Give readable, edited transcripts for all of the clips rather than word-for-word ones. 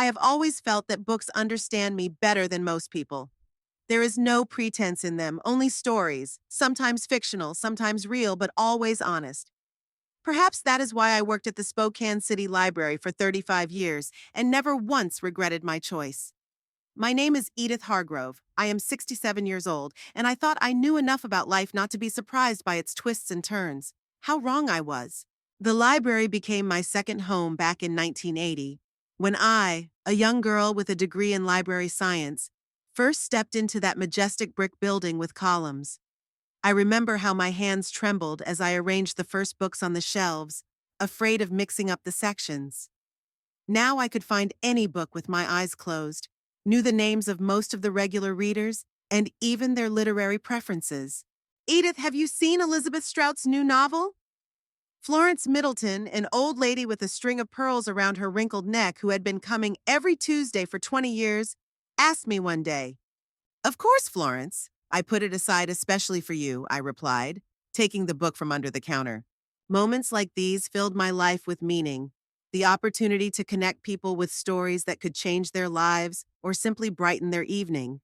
I have always felt that books understand me better than most people. There is no pretense in them, only stories, sometimes fictional, sometimes real, but always honest. Perhaps that is why I worked at the Spokane City Library for 35 years and never once regretted my choice. My name is Edith Hargrove. I am 67 years old, and I thought I knew enough about life not to be surprised by its twists and turns. How wrong I was. The library became my second home back in 1980, when I, a young girl with a degree in library science, first stepped into that majestic brick building with columns. I remember how my hands trembled as I arranged the first books on the shelves, afraid of mixing up the sections. Now I could find any book with my eyes closed, knew the names of most of the regular readers, and even their literary preferences. Edith, have you seen Elizabeth Strout's new novel? Florence Middleton, an old lady with a string of pearls around her wrinkled neck who had been coming every Tuesday for 20 years, asked me one day. Of course, Florence. I put it aside especially for you, I replied, taking the book from under the counter. Moments like these filled my life with meaning. The opportunity to connect people with stories that could change their lives or simply brighten their evening.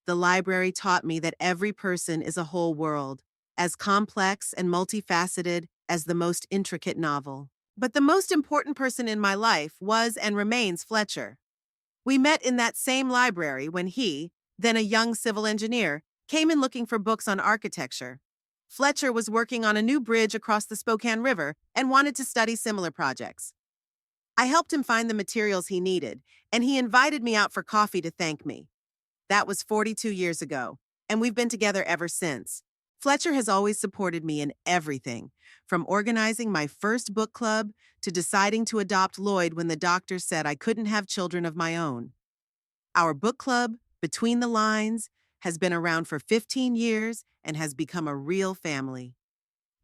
The library taught me that every person is a whole world, as complex and multifaceted as the most intricate novel. But the most important person in my life was and remains Fletcher. We met in that same library when he, then a young civil engineer, came in looking for books on architecture. Fletcher was working on a new bridge across the Spokane River and wanted to study similar projects. I helped him find the materials he needed, and he invited me out for coffee to thank me. That was 42 years ago, and we've been together ever since. Fletcher has always supported me in everything, from organizing my first book club to deciding to adopt Lloyd when the doctor said I couldn't have children of my own. Our book club, Between the Lines, has been around for 15 years and has become a real family.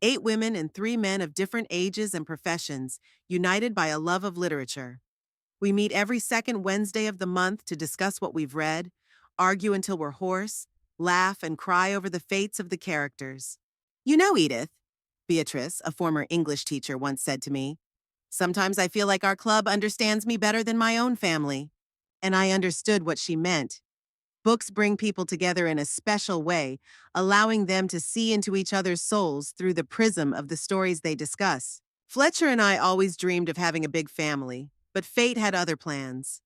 8 women and 3 men of different ages and professions, united by a love of literature. We meet every second Wednesday of the month to discuss what we've read, argue until we're hoarse, laugh and cry over the fates of the characters. You know, Edith, Beatrice, a former English teacher, once said to me, sometimes I feel like our club understands me better than my own family. And I understood what she meant. Books bring people together in a special way, allowing them to see into each other's souls through the prism of the stories they discuss. Fletcher and I always dreamed of having a big family, but fate had other plans.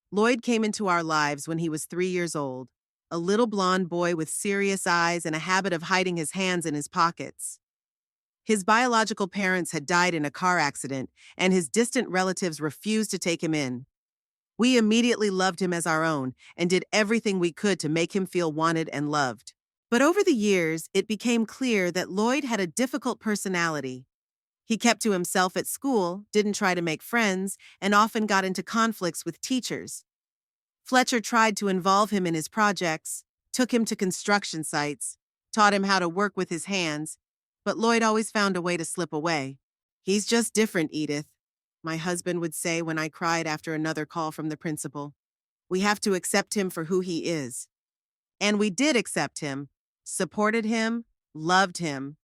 Lloyd came into our lives when he was 3 years old, a little blond boy with serious eyes and a habit of hiding his hands in his pockets. His biological parents had died in a car accident, and his distant relatives refused to take him in. We immediately loved him as our own and did everything we could to make him feel wanted and loved. But over the years, it became clear that Lloyd had a difficult personality. He kept to himself at school, didn't try to make friends, and often got into conflicts with teachers. Fletcher tried to involve him in his projects, took him to construction sites, taught him how to work with his hands, but Lloyd always found a way to slip away. He's just different, Edith, my husband would say when I cried after another call from the principal. We have to accept him for who he is. And we did accept him, supported him, loved him.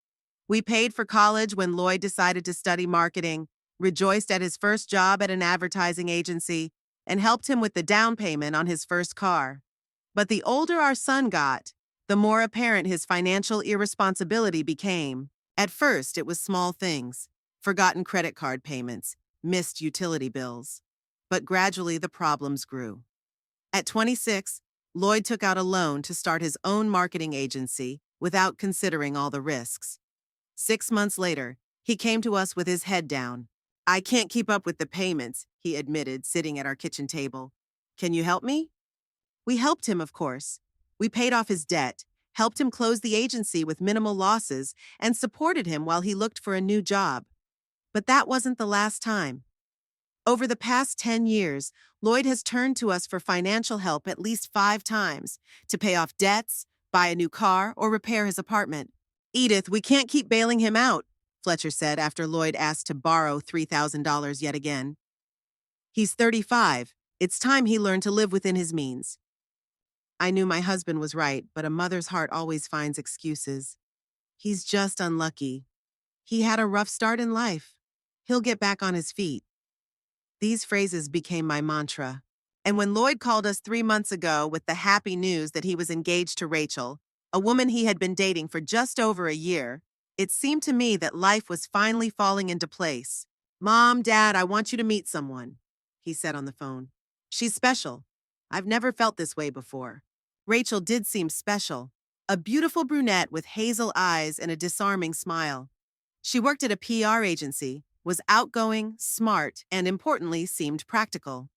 We paid for college when Lloyd decided to study marketing, rejoiced at his first job at an advertising agency, and helped him with the down payment on his first car. But the older our son got, the more apparent his financial irresponsibility became. At first, it was small things, forgotten credit card payments, missed utility bills. But gradually the problems grew. At 26, Lloyd took out a loan to start his own marketing agency without considering all the risks. 6 months later, he came to us with his head down. I can't keep up with the payments, he admitted, sitting at our kitchen table. Can you help me? We helped him, of course. We paid off his debt, helped him close the agency with minimal losses, and supported him while he looked for a new job. But that wasn't the last time. Over the past 10 years, Lloyd has turned to us for financial help at least 5 times to pay off debts, buy a new car, or repair his apartment. Edith, we can't keep bailing him out, Fletcher said after Lloyd asked to borrow $3,000 yet again. He's 35. It's time he learned to live within his means. I knew my husband was right, but a mother's heart always finds excuses. He's just unlucky. He had a rough start in life. He'll get back on his feet. These phrases became my mantra. And when Lloyd called us 3 months ago with the happy news that he was engaged to Rachel, a woman he had been dating for just over a year, it seemed to me that life was finally falling into place. Mom, Dad, I want you to meet someone, he said on the phone. She's special. I've never felt this way before. Rachel did seem special. A beautiful brunette with hazel eyes and a disarming smile. She worked at a PR agency, was outgoing, smart, and importantly, seemed practical.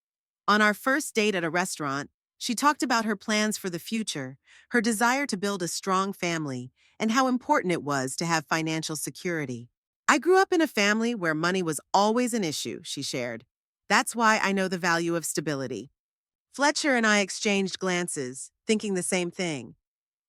On our first date at a restaurant, she talked about her plans for the future, her desire to build a strong family, and how important it was to have financial security. I grew up in a family where money was always an issue, she shared. That's why I know the value of stability. Fletcher and I exchanged glances, thinking the same thing.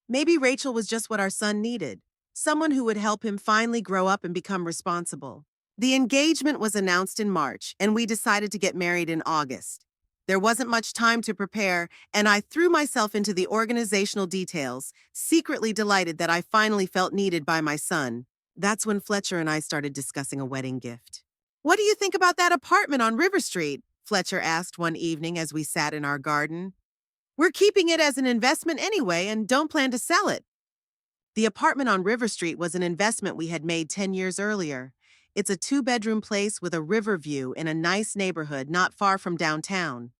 Maybe Rachel was just what our son needed, someone who would help him finally grow up and become responsible. The engagement was announced in March, and we decided to get married in August. There wasn't much time to prepare, and I threw myself into the organizational details, secretly delighted that I finally felt needed by my son. That's when Fletcher and I started discussing a wedding gift. What do you think about that apartment on River Street? Fletcher asked one evening as we sat in our garden. We're keeping it as an investment anyway and don't plan to sell it. The apartment on River Street was an investment we had made 10 years earlier. It's a 2-bedroom place with a river view in a nice neighborhood not far from downtown.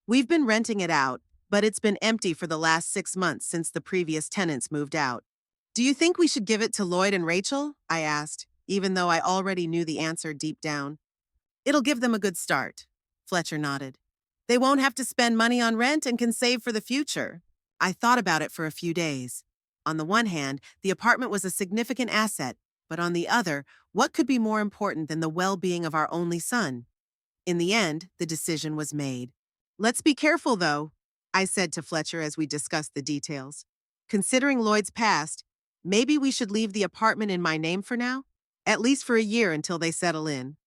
We've been renting it out, but it's been empty for the last 6 months since the previous tenants moved out. Do you think we should give it to Lloyd and Rachel? I asked, even though I already knew the answer deep down. It'll give them a good start. Fletcher nodded. They won't have to spend money on rent and can save for the future. I thought about it for a few days. On the one hand, the apartment was a significant asset, but on the other, what could be more important than the well-being of our only son? In the end, the decision was made. Let's be careful, though, I said to Fletcher as we discussed the details. Considering Lloyd's past, maybe we should leave the apartment in my name for now, at least for a year until they settle in.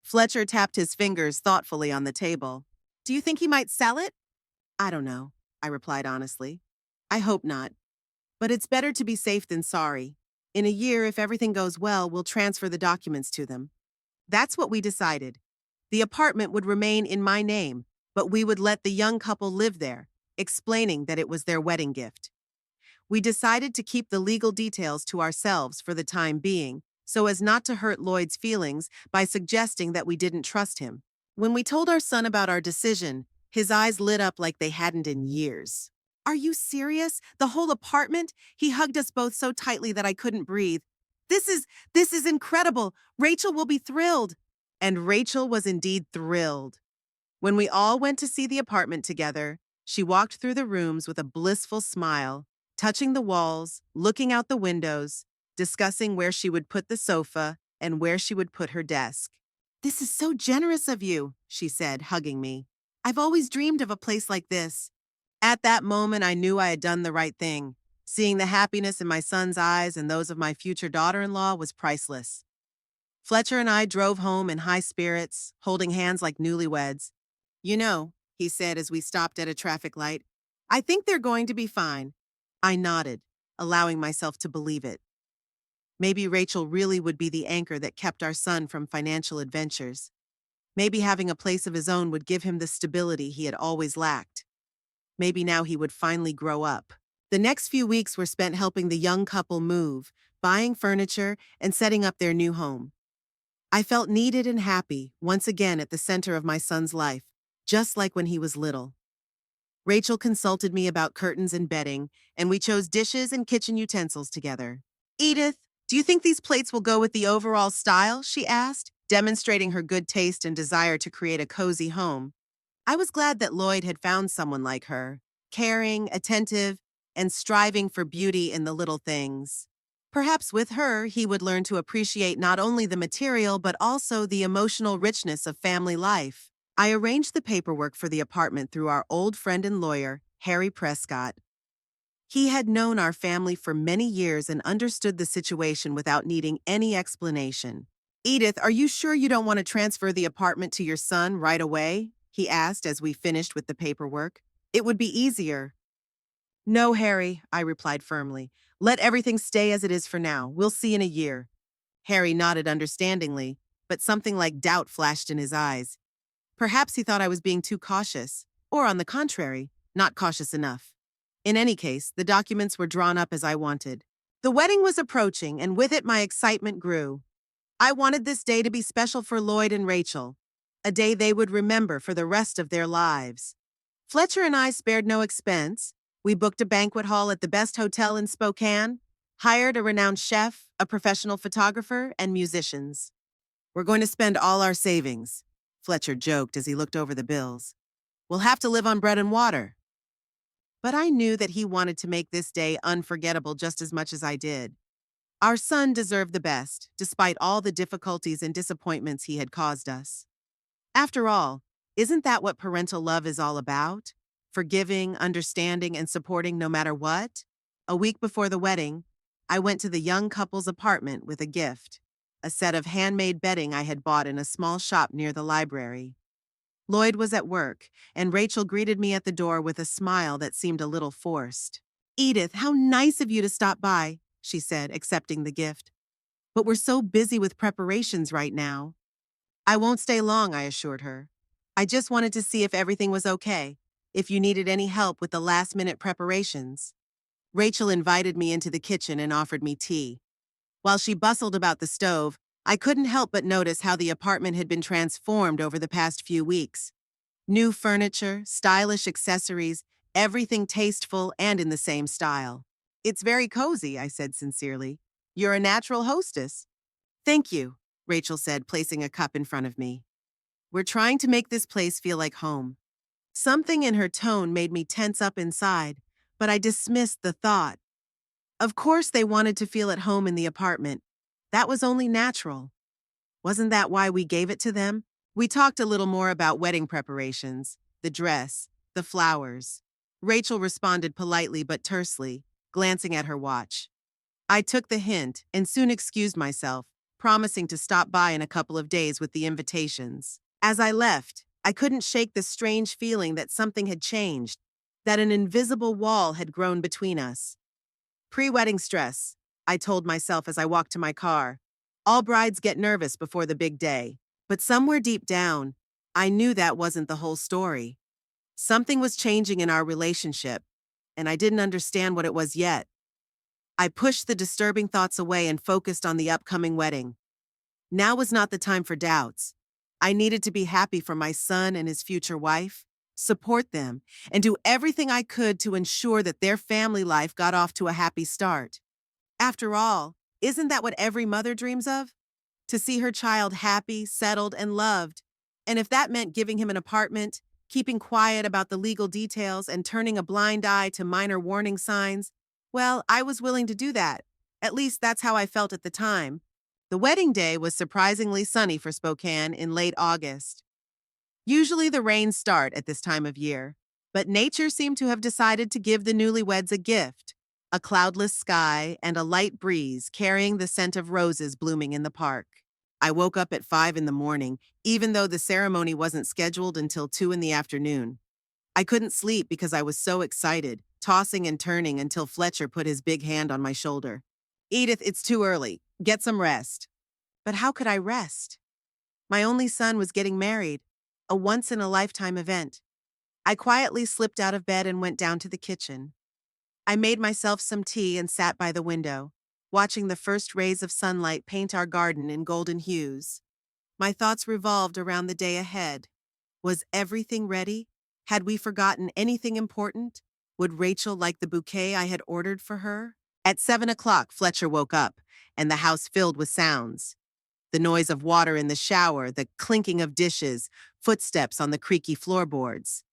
Fletcher tapped his fingers thoughtfully on the table. Do you think he might sell it? I don't know, I replied honestly. I hope not. But it's better to be safe than sorry. In a year, if everything goes well, we'll transfer the documents to them. That's what we decided. The apartment would remain in my name, but we would let the young couple live there, explaining that it was their wedding gift. We decided to keep the legal details to ourselves for the time being, so as not to hurt Lloyd's feelings by suggesting that we didn't trust him. When we told our son about our decision, his eyes lit up like they hadn't in years. Are you serious? The whole apartment? He hugged us both so tightly that I couldn't breathe. This is incredible. Rachel will be thrilled. And Rachel was indeed thrilled. When we all went to see the apartment together, she walked through the rooms with a blissful smile, touching the walls, looking out the windows, discussing where she would put the sofa and where she would put her desk. This is so generous of you, she said, hugging me. I've always dreamed of a place like this. At that moment, I knew I had done the right thing. Seeing the happiness in my son's eyes and those of my future daughter-in-law was priceless. Fletcher and I drove home in high spirits, holding hands like newlyweds. You know, he said as we stopped at a traffic light, I think they're going to be fine. I nodded, allowing myself to believe it. Maybe Rachel really would be the anchor that kept our son from financial adventures. Maybe having a place of his own would give him the stability he had always lacked. Maybe now he would finally grow up. The next few weeks were spent helping the young couple move, buying furniture, and setting up their new home. I felt needed and happy, once again at the center of my son's life, just like when he was little. Rachel consulted me about curtains and bedding, and we chose dishes and kitchen utensils together. Edith, do you think these plates will go with the overall style? She asked, demonstrating her good taste and desire to create a cozy home. I was glad that Lloyd had found someone like her, caring, attentive, and striving for beauty in the little things. Perhaps with her, he would learn to appreciate not only the material but also the emotional richness of family life. I arranged the paperwork for the apartment through our old friend and lawyer, Harry Prescott. He had known our family for many years and understood the situation without needing any explanation. Edith, are you sure you don't want to transfer the apartment to your son right away? He asked as we finished with the paperwork. It would be easier. No, Harry, I replied firmly. Let everything stay as it is for now. We'll see in a year. Harry nodded understandingly, but something like doubt flashed in his eyes. Perhaps he thought I was being too cautious, or on the contrary, not cautious enough. In any case, the documents were drawn up as I wanted. The wedding was approaching, and with it my excitement grew. I wanted this day to be special for Lloyd and Rachel, a day they would remember for the rest of their lives. Fletcher and I spared no expense. We booked a banquet hall at the best hotel in Spokane, hired a renowned chef, a professional photographer, and musicians. "We're going to spend all our savings," Fletcher joked as he looked over the bills. "We'll have to live on bread and water." But I knew that he wanted to make this day unforgettable just as much as I did. Our son deserved the best, despite all the difficulties and disappointments he had caused us. After all, isn't that what parental love is all about? Forgiving, understanding, and supporting no matter what? A week before the wedding, I went to the young couple's apartment with a gift, a set of handmade bedding I had bought in a small shop near the library. Lloyd was at work, and Rachel greeted me at the door with a smile that seemed a little forced. "Edith, how nice of you to stop by," she said, accepting the gift. "But we're so busy with preparations right now." "I won't stay long," I assured her. "I just wanted to see if everything was okay, if you needed any help with the last-minute preparations." Rachel invited me into the kitchen and offered me tea. While she bustled about the stove, I couldn't help but notice how the apartment had been transformed over the past few weeks. New furniture, stylish accessories, everything tasteful and in the same style. "It's very cozy," I said sincerely. "You're a natural hostess." "Thank you," Rachel said, placing a cup in front of me. "We're trying to make this place feel like home." Something in her tone made me tense up inside, but I dismissed the thought. Of course they wanted to feel at home in the apartment. That was only natural. Wasn't that why we gave it to them? We talked a little more about wedding preparations, the dress, the flowers. Rachel responded politely but tersely, glancing at her watch. I took the hint and soon excused myself, promising to stop by in a couple of days with the invitations. As I left, I couldn't shake the strange feeling that something had changed, that an invisible wall had grown between us. Pre-wedding stress, I told myself as I walked to my car. All brides get nervous before the big day. But somewhere deep down, I knew that wasn't the whole story. Something was changing in our relationship, and I didn't understand what it was yet. I pushed the disturbing thoughts away and focused on the upcoming wedding. Now was not the time for doubts. I needed to be happy for my son and his future wife, support them, and do everything I could to ensure that their family life got off to a happy start. After all, isn't that what every mother dreams of? To see her child happy, settled, and loved. And if that meant giving him an apartment, keeping quiet about the legal details, and turning a blind eye to minor warning signs, well, I was willing to do that. At least that's how I felt at the time. The wedding day was surprisingly sunny for Spokane in late August. Usually the rains start at this time of year, but nature seemed to have decided to give the newlyweds a gift, a cloudless sky and a light breeze carrying the scent of roses blooming in the park. I woke up at 5 in the morning, even though the ceremony wasn't scheduled until 2 in the afternoon. I couldn't sleep because I was so excited, tossing and turning until Fletcher put his big hand on my shoulder. "Edith, it's too early. Get some rest." But how could I rest? My only son was getting married, a once-in-a-lifetime event. I quietly slipped out of bed and went down to the kitchen. I made myself some tea and sat by the window, watching the first rays of sunlight paint our garden in golden hues. My thoughts revolved around the day ahead. Was everything ready? Had we forgotten anything important? Would Rachel like the bouquet I had ordered for her? At 7 o'clock, Fletcher woke up, and the house filled with sounds. The noise of water in the shower, the clinking of dishes, footsteps on the creaky floorboards.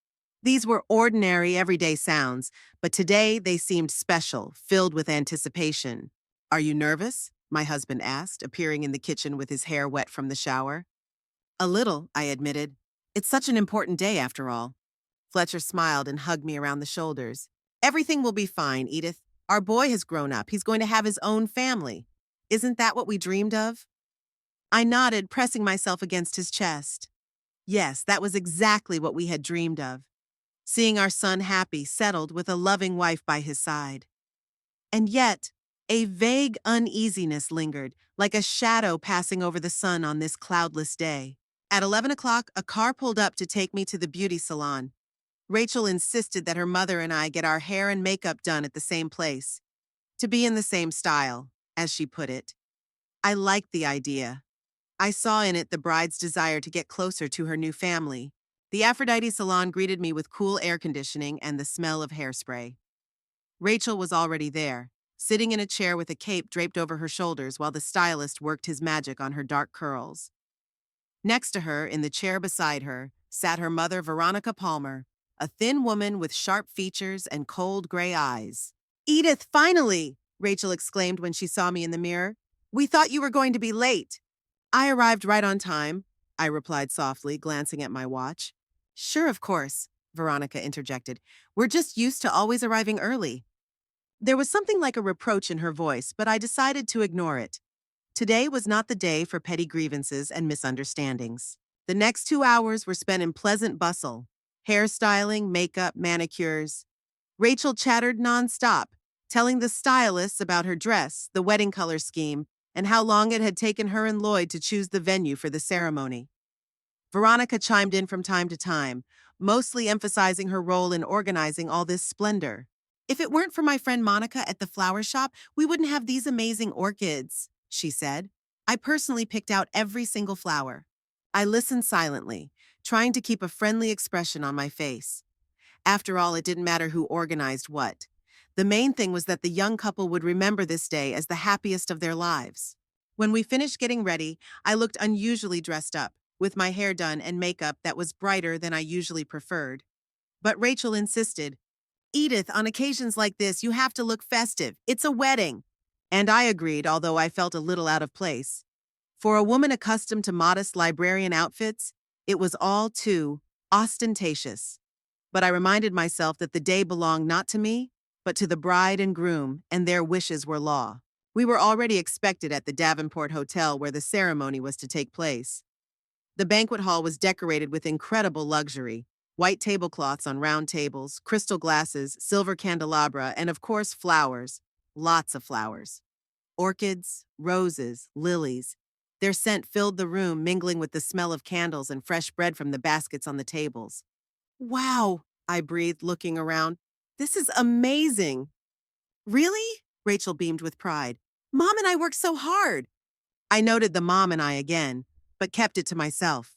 These were ordinary, everyday sounds, but today they seemed special, filled with anticipation. "Are you nervous?" my husband asked, appearing in the kitchen with his hair wet from the shower. "A little," I admitted. "It's such an important day, after all." Fletcher smiled and hugged me around the shoulders. "Everything will be fine, Edith. Our boy has grown up. He's going to have his own family. Isn't that what we dreamed of?" I nodded, pressing myself against his chest. Yes, that was exactly what we had dreamed of. Seeing our son happy, settled, with a loving wife by his side. And yet, a vague uneasiness lingered, like a shadow passing over the sun on this cloudless day. At 11 o'clock, a car pulled up to take me to the beauty salon. Rachel insisted that her mother and I get our hair and makeup done at the same place, to be in the same style, as she put it. I liked the idea. I saw in it the bride's desire to get closer to her new family. The Aphrodite salon greeted me with cool air conditioning and the smell of hairspray. Rachel was already there, sitting in a chair with a cape draped over her shoulders while the stylist worked his magic on her dark curls. Next to her, in the chair beside her, sat her mother, Veronica Palmer, a thin woman with sharp features and cold gray eyes. "Edith, finally!" Rachel exclaimed when she saw me in the mirror. "We thought you were going to be late." "I arrived right on time," I replied softly, glancing at my watch. "Sure, of course," Veronica interjected. "We're just used to always arriving early." There was something like a reproach in her voice, but I decided to ignore it. Today was not the day for petty grievances and misunderstandings. The next 2 hours were spent in pleasant bustle: hairstyling, makeup, manicures. Rachel chattered nonstop, telling the stylists about her dress, the wedding color scheme, and how long it had taken her and Lloyd to choose the venue for the ceremony. Veronica chimed in from time to time, mostly emphasizing her role in organizing all this splendor. "If it weren't for my friend Monica at the flower shop, we wouldn't have these amazing orchids," she said. "I personally picked out every single flower." I listened silently, trying to keep a friendly expression on my face. After all, it didn't matter who organized what. The main thing was that the young couple would remember this day as the happiest of their lives. When we finished getting ready, I looked unusually dressed up, with my hair done and makeup that was brighter than I usually preferred. But Rachel insisted, "Edith, on occasions like this, you have to look festive. It's a wedding." And I agreed, although I felt a little out of place. For a woman accustomed to modest librarian outfits, it was all too ostentatious. But I reminded myself that the day belonged not to me, but to the bride and groom, and their wishes were law. We were already expected at the Davenport Hotel where the ceremony was to take place. The banquet hall was decorated with incredible luxury: white tablecloths on round tables, crystal glasses, silver candelabra, and of course flowers. Lots of flowers. Orchids, roses, lilies. Their scent filled the room, mingling with the smell of candles and fresh bread from the baskets on the tables. "Wow," I breathed, looking around. "This is amazing." "Really?" Rachel beamed with pride. "Mom and I worked so hard." I noted the "mom and I" again, but kept it to myself.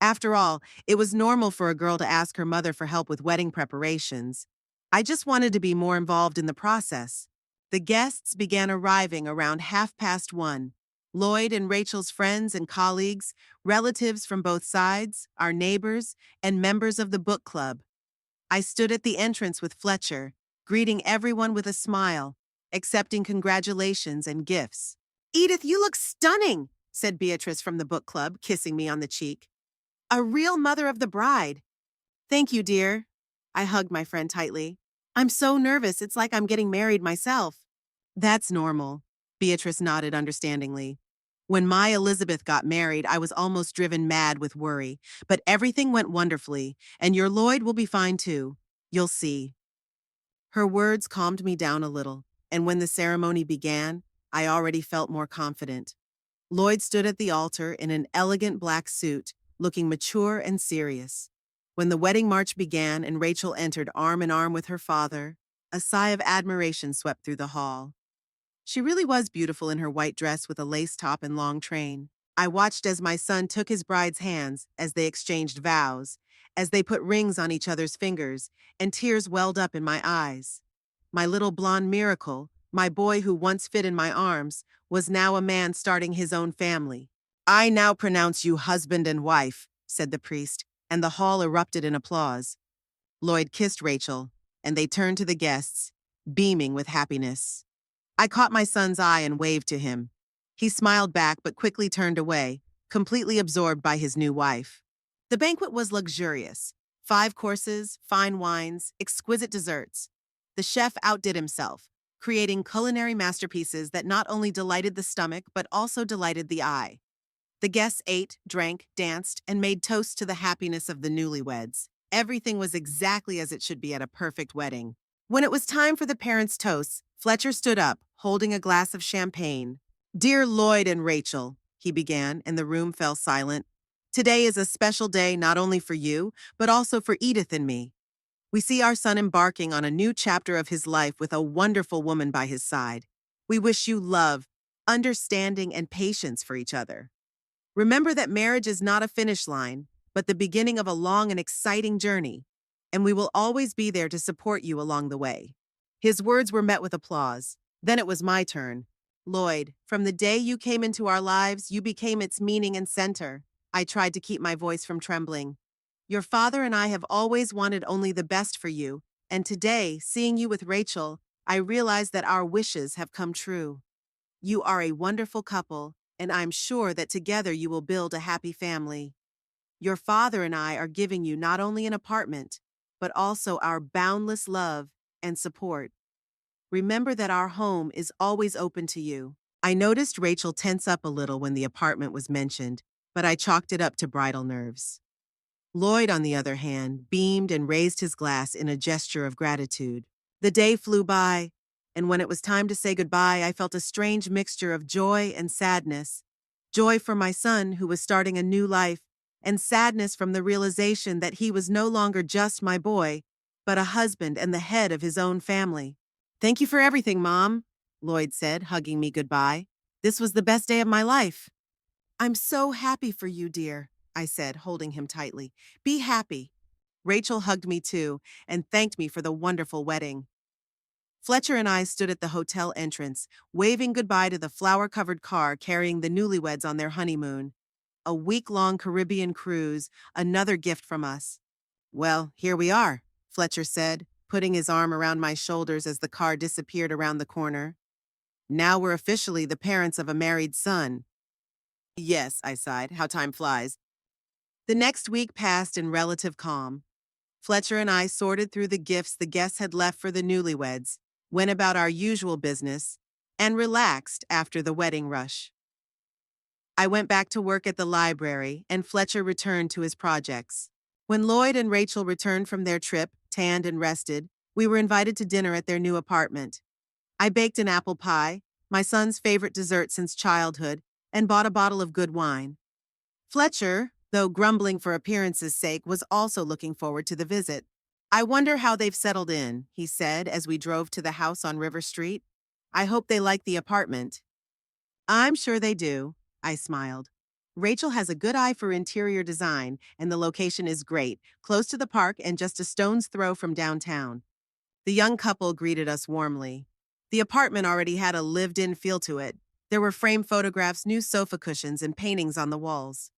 After all, it was normal for a girl to ask her mother for help with wedding preparations. I just wanted to be more involved in the process. The guests began arriving around 1:30. Lloyd and Rachel's friends and colleagues, relatives from both sides, our neighbors, and members of the book club. I stood at the entrance with Fletcher, greeting everyone with a smile, accepting congratulations and gifts. "Edith, you look stunning," said Beatrice from the book club, kissing me on the cheek. "A real mother of the bride." "Thank you, dear." I hugged my friend tightly. "I'm so nervous, it's like I'm getting married myself." "That's normal," Beatrice nodded understandingly. "When my Elizabeth got married, I was almost driven mad with worry, but everything went wonderfully, and your Lloyd will be fine too. You'll see." Her words calmed me down a little, and when the ceremony began, I already felt more confident. Lloyd stood at the altar in an elegant black suit, looking mature and serious. When the wedding march began and Rachel entered arm in arm with her father, a sigh of admiration swept through the hall. She really was beautiful in her white dress with a lace top and long train. I watched as my son took his bride's hands, as they exchanged vows, as they put rings on each other's fingers, and tears welled up in my eyes. My little blonde miracle, my boy who once fit in my arms, was now a man starting his own family. "I now pronounce you husband and wife," said the priest, and the hall erupted in applause. Lloyd kissed Rachel, and they turned to the guests, beaming with happiness. I caught my son's eye and waved to him. He smiled back but quickly turned away, completely absorbed by his new wife. The banquet was luxurious: 5 courses, fine wines, exquisite desserts. The chef outdid himself, creating culinary masterpieces that not only delighted the stomach but also delighted the eye. The guests ate, drank, danced, and made toasts to the happiness of the newlyweds. Everything was exactly as it should be at a perfect wedding. When it was time for the parents' toasts, Fletcher stood up, holding a glass of champagne. "Dear Lloyd and Rachel," he began, and the room fell silent. Today is a special day not only for you, but also for Edith and me. We see our son embarking on a new chapter of his life with a wonderful woman by his side. We wish you love, understanding, and patience for each other. Remember that marriage is not a finish line, but the beginning of a long and exciting journey, and we will always be there to support you along the way. His words were met with applause. Then it was my turn. Lloyd, from the day you came into our lives, you became its meaning and center. I tried to keep my voice from trembling. Your father and I have always wanted only the best for you, and today, seeing you with Rachel, I realize that our wishes have come true. You are a wonderful couple, and I'm sure that together you will build a happy family. Your father and I are giving you not only an apartment, but also our boundless love and support. Remember that our home is always open to you. I noticed Rachel tense up a little when the apartment was mentioned, but I chalked it up to bridal nerves. Lloyd, on the other hand, beamed and raised his glass in a gesture of gratitude. The day flew by, and when it was time to say goodbye, I felt a strange mixture of joy and sadness. Joy for my son, who was starting a new life, and sadness from the realization that he was no longer just my boy, but a husband and the head of his own family. Thank you for everything, Mom, Lloyd said, hugging me goodbye. This was the best day of my life. I'm so happy for you, dear, I said, holding him tightly. Be happy. Rachel hugged me too and thanked me for the wonderful wedding. Fletcher and I stood at the hotel entrance, waving goodbye to the flower-covered car carrying the newlyweds on their honeymoon. A week-long Caribbean cruise, another gift from us. Well, here we are, Fletcher said, putting his arm around my shoulders as the car disappeared around the corner. Now we're officially the parents of a married son. Yes, I sighed, how time flies. The next week passed in relative calm. Fletcher and I sorted through the gifts the guests had left for the newlyweds, went about our usual business, and relaxed after the wedding rush. I went back to work at the library, and Fletcher returned to his projects. When Lloyd and Rachel returned from their trip, tanned and rested, we were invited to dinner at their new apartment. I baked an apple pie, my son's favorite dessert since childhood, and bought a bottle of good wine. Fletcher, though grumbling for appearance's sake, was also looking forward to the visit. I wonder how they've settled in, he said as we drove to the house on River Street. I hope they like the apartment. I'm sure they do, I smiled. Rachel has a good eye for interior design, and the location is great, close to the park and just a stone's throw from downtown. The young couple greeted us warmly. The apartment already had a lived-in feel to it. There were framed photographs, new sofa cushions, and paintings on the walls.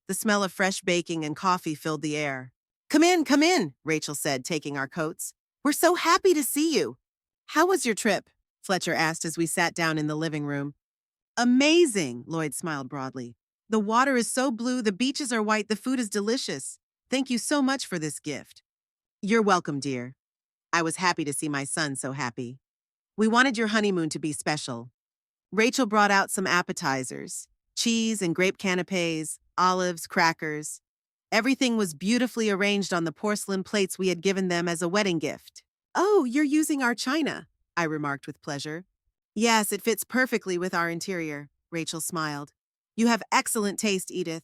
The smell of fresh baking and coffee filled the air. Come in, Rachel said, taking our coats. We're so happy to see you. How was your trip? Fletcher asked as we sat down in the living room. Amazing, Lloyd smiled broadly. The water is so blue, the beaches are white, the food is delicious. Thank you so much for this gift. You're welcome, dear. I was happy to see my son so happy. We wanted your honeymoon to be special. Rachel brought out some appetizers, cheese and grape canapes, olives, crackers. Everything was beautifully arranged on the porcelain plates we had given them as a wedding gift. Oh, you're using our china, I remarked with pleasure. Yes, it fits perfectly with our interior, Rachel smiled. You have excellent taste, Edith.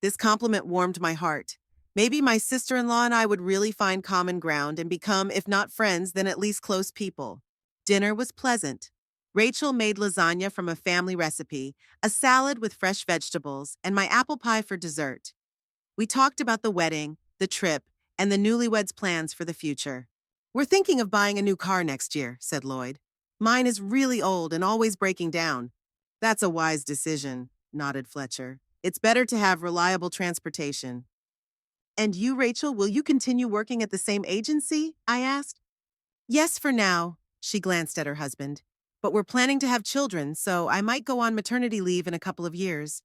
This compliment warmed my heart. Maybe my sister-in-law and I would really find common ground and become, if not friends, then at least close people. Dinner was pleasant. Rachel made lasagna from a family recipe, a salad with fresh vegetables, and my apple pie for dessert. We talked about the wedding, the trip, and the newlyweds' plans for the future. We're thinking of buying a new car next year, said Lloyd. Mine is really old and always breaking down. That's a wise decision, nodded Fletcher. It's better to have reliable transportation. And you, Rachel, will you continue working at the same agency? I asked. Yes, for now, she glanced at her husband. But we're planning to have children, so I might go on maternity leave in a couple of years.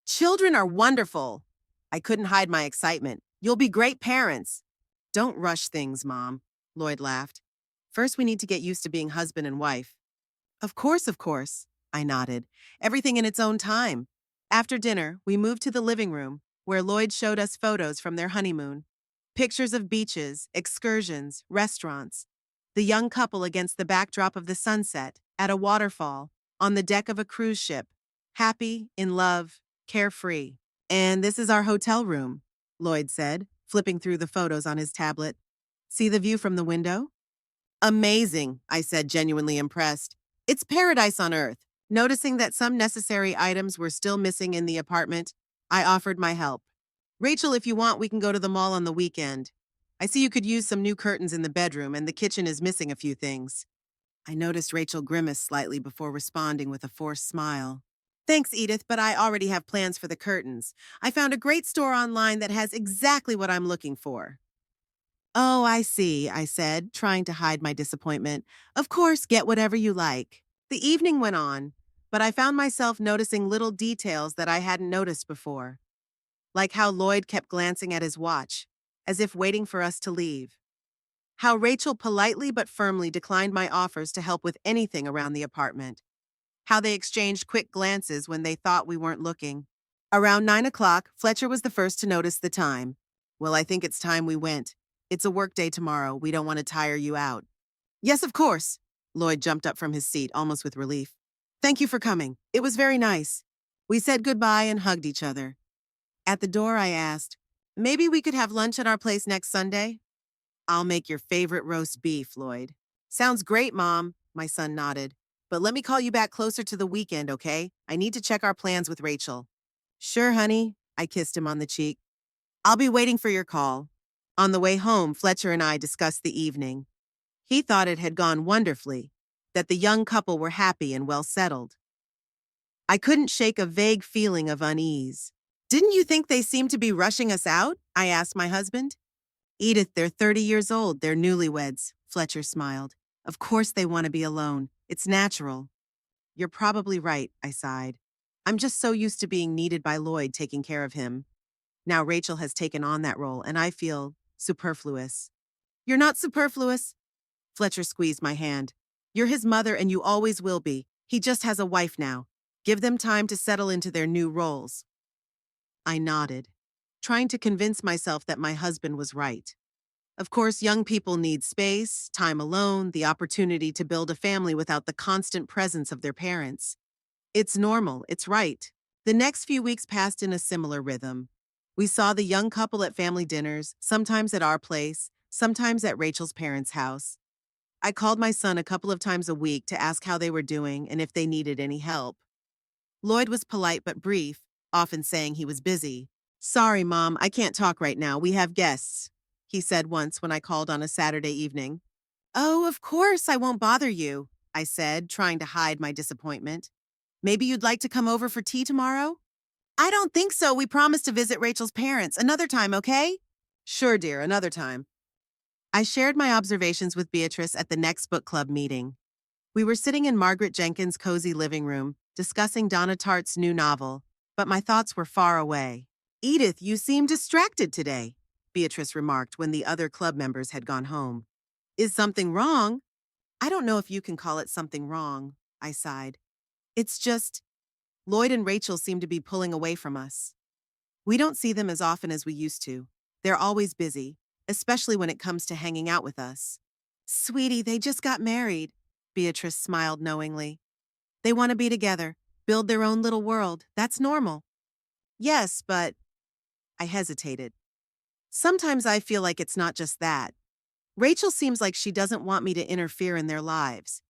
Children are wonderful. I couldn't hide my excitement. You'll be great parents. Don't rush things, Mom, Lloyd laughed. First, we need to get used to being husband and wife. Of course, I nodded. Everything in its own time. After dinner, we moved to the living room, where Lloyd showed us photos from their honeymoon. Pictures of beaches, excursions, restaurants. The young couple against the backdrop of the sunset, at a waterfall, on the deck of a cruise ship. Happy, in love, carefree. And this is our hotel room, Lloyd said, flipping through the photos on his tablet. See the view from the window? Amazing, I said, genuinely impressed. It's paradise on earth. Noticing that some necessary items were still missing in the apartment, I offered my help. Rachel, if you want, we can go to the mall on the weekend. I see you could use some new curtains in the bedroom, and the kitchen is missing a few things. I noticed Rachel grimace slightly before responding with a forced smile. Thanks, Edith, but I already have plans for the curtains. I found a great store online that has exactly what I'm looking for. Oh, I see, I said, trying to hide my disappointment. Of course, get whatever you like. The evening went on, but I found myself noticing little details that I hadn't noticed before, like how Lloyd kept glancing at his watch, as if waiting for us to leave. How Rachel politely but firmly declined my offers to help with anything around the apartment. How they exchanged quick glances when they thought we weren't looking. Around 9 o'clock, Fletcher was the first to notice the time. Well, I think it's time we went. It's a work day tomorrow. We don't want to tire you out. Yes, of course. Lloyd jumped up from his seat, almost with relief. Thank you for coming. It was very nice. We said goodbye and hugged each other. At the door, I asked, maybe we could have lunch at our place next Sunday? I'll make your favorite roast beef, Lloyd. Sounds great, Mom, my son nodded. But let me call you back closer to the weekend, okay? I need to check our plans with Rachel. Sure, honey. I kissed him on the cheek. I'll be waiting for your call. On the way home, Fletcher and I discussed the evening. He thought it had gone wonderfully, that the young couple were happy and well settled. I couldn't shake a vague feeling of unease. Didn't you think they seemed to be rushing us out? I asked my husband. Edith, they're 30 years old. They're newlyweds, Fletcher smiled. Of course they want to be alone. It's natural. You're probably right, I sighed. I'm just so used to being needed by Lloyd taking care of him. Now Rachel has taken on that role, and I feel superfluous. You're not superfluous. Fletcher squeezed my hand. You're his mother, and you always will be. He just has a wife now. Give them time to settle into their new roles. I nodded, trying to convince myself that my husband was right. Of course, young people need space, time alone, the opportunity to build a family without the constant presence of their parents. It's normal, it's right. The next few weeks passed in a similar rhythm. We saw the young couple at family dinners, sometimes at our place, sometimes at Rachel's parents' house. I called my son a couple of times a week to ask how they were doing and if they needed any help. Lloyd was polite but brief, often saying he was busy. Sorry, Mom, I can't talk right now. We have guests, he said once when I called on a Saturday evening. Oh, of course, I won't bother you, I said, trying to hide my disappointment. Maybe you'd like to come over for tea tomorrow? I don't think so. We promised to visit Rachel's parents. Another time, okay? Sure, dear, another time. I shared my observations with Beatrice at the next book club meeting. We were sitting in Margaret Jenkins' cozy living room, discussing Donna Tartt's new novel, but my thoughts were far away. Edith, you seem distracted today, Beatrice remarked when the other club members had gone home. Is something wrong? I don't know if you can call it something wrong, I sighed. It's just, Lloyd and Rachel seem to be pulling away from us. We don't see them as often as we used to. They're always busy, especially when it comes to hanging out with us. Sweetie, they just got married, Beatrice smiled knowingly. They want to be together, build their own little world. That's normal. Yes, but I hesitated. Sometimes I feel like it's not just that. Rachel seems like she doesn't want me to interfere in their lives.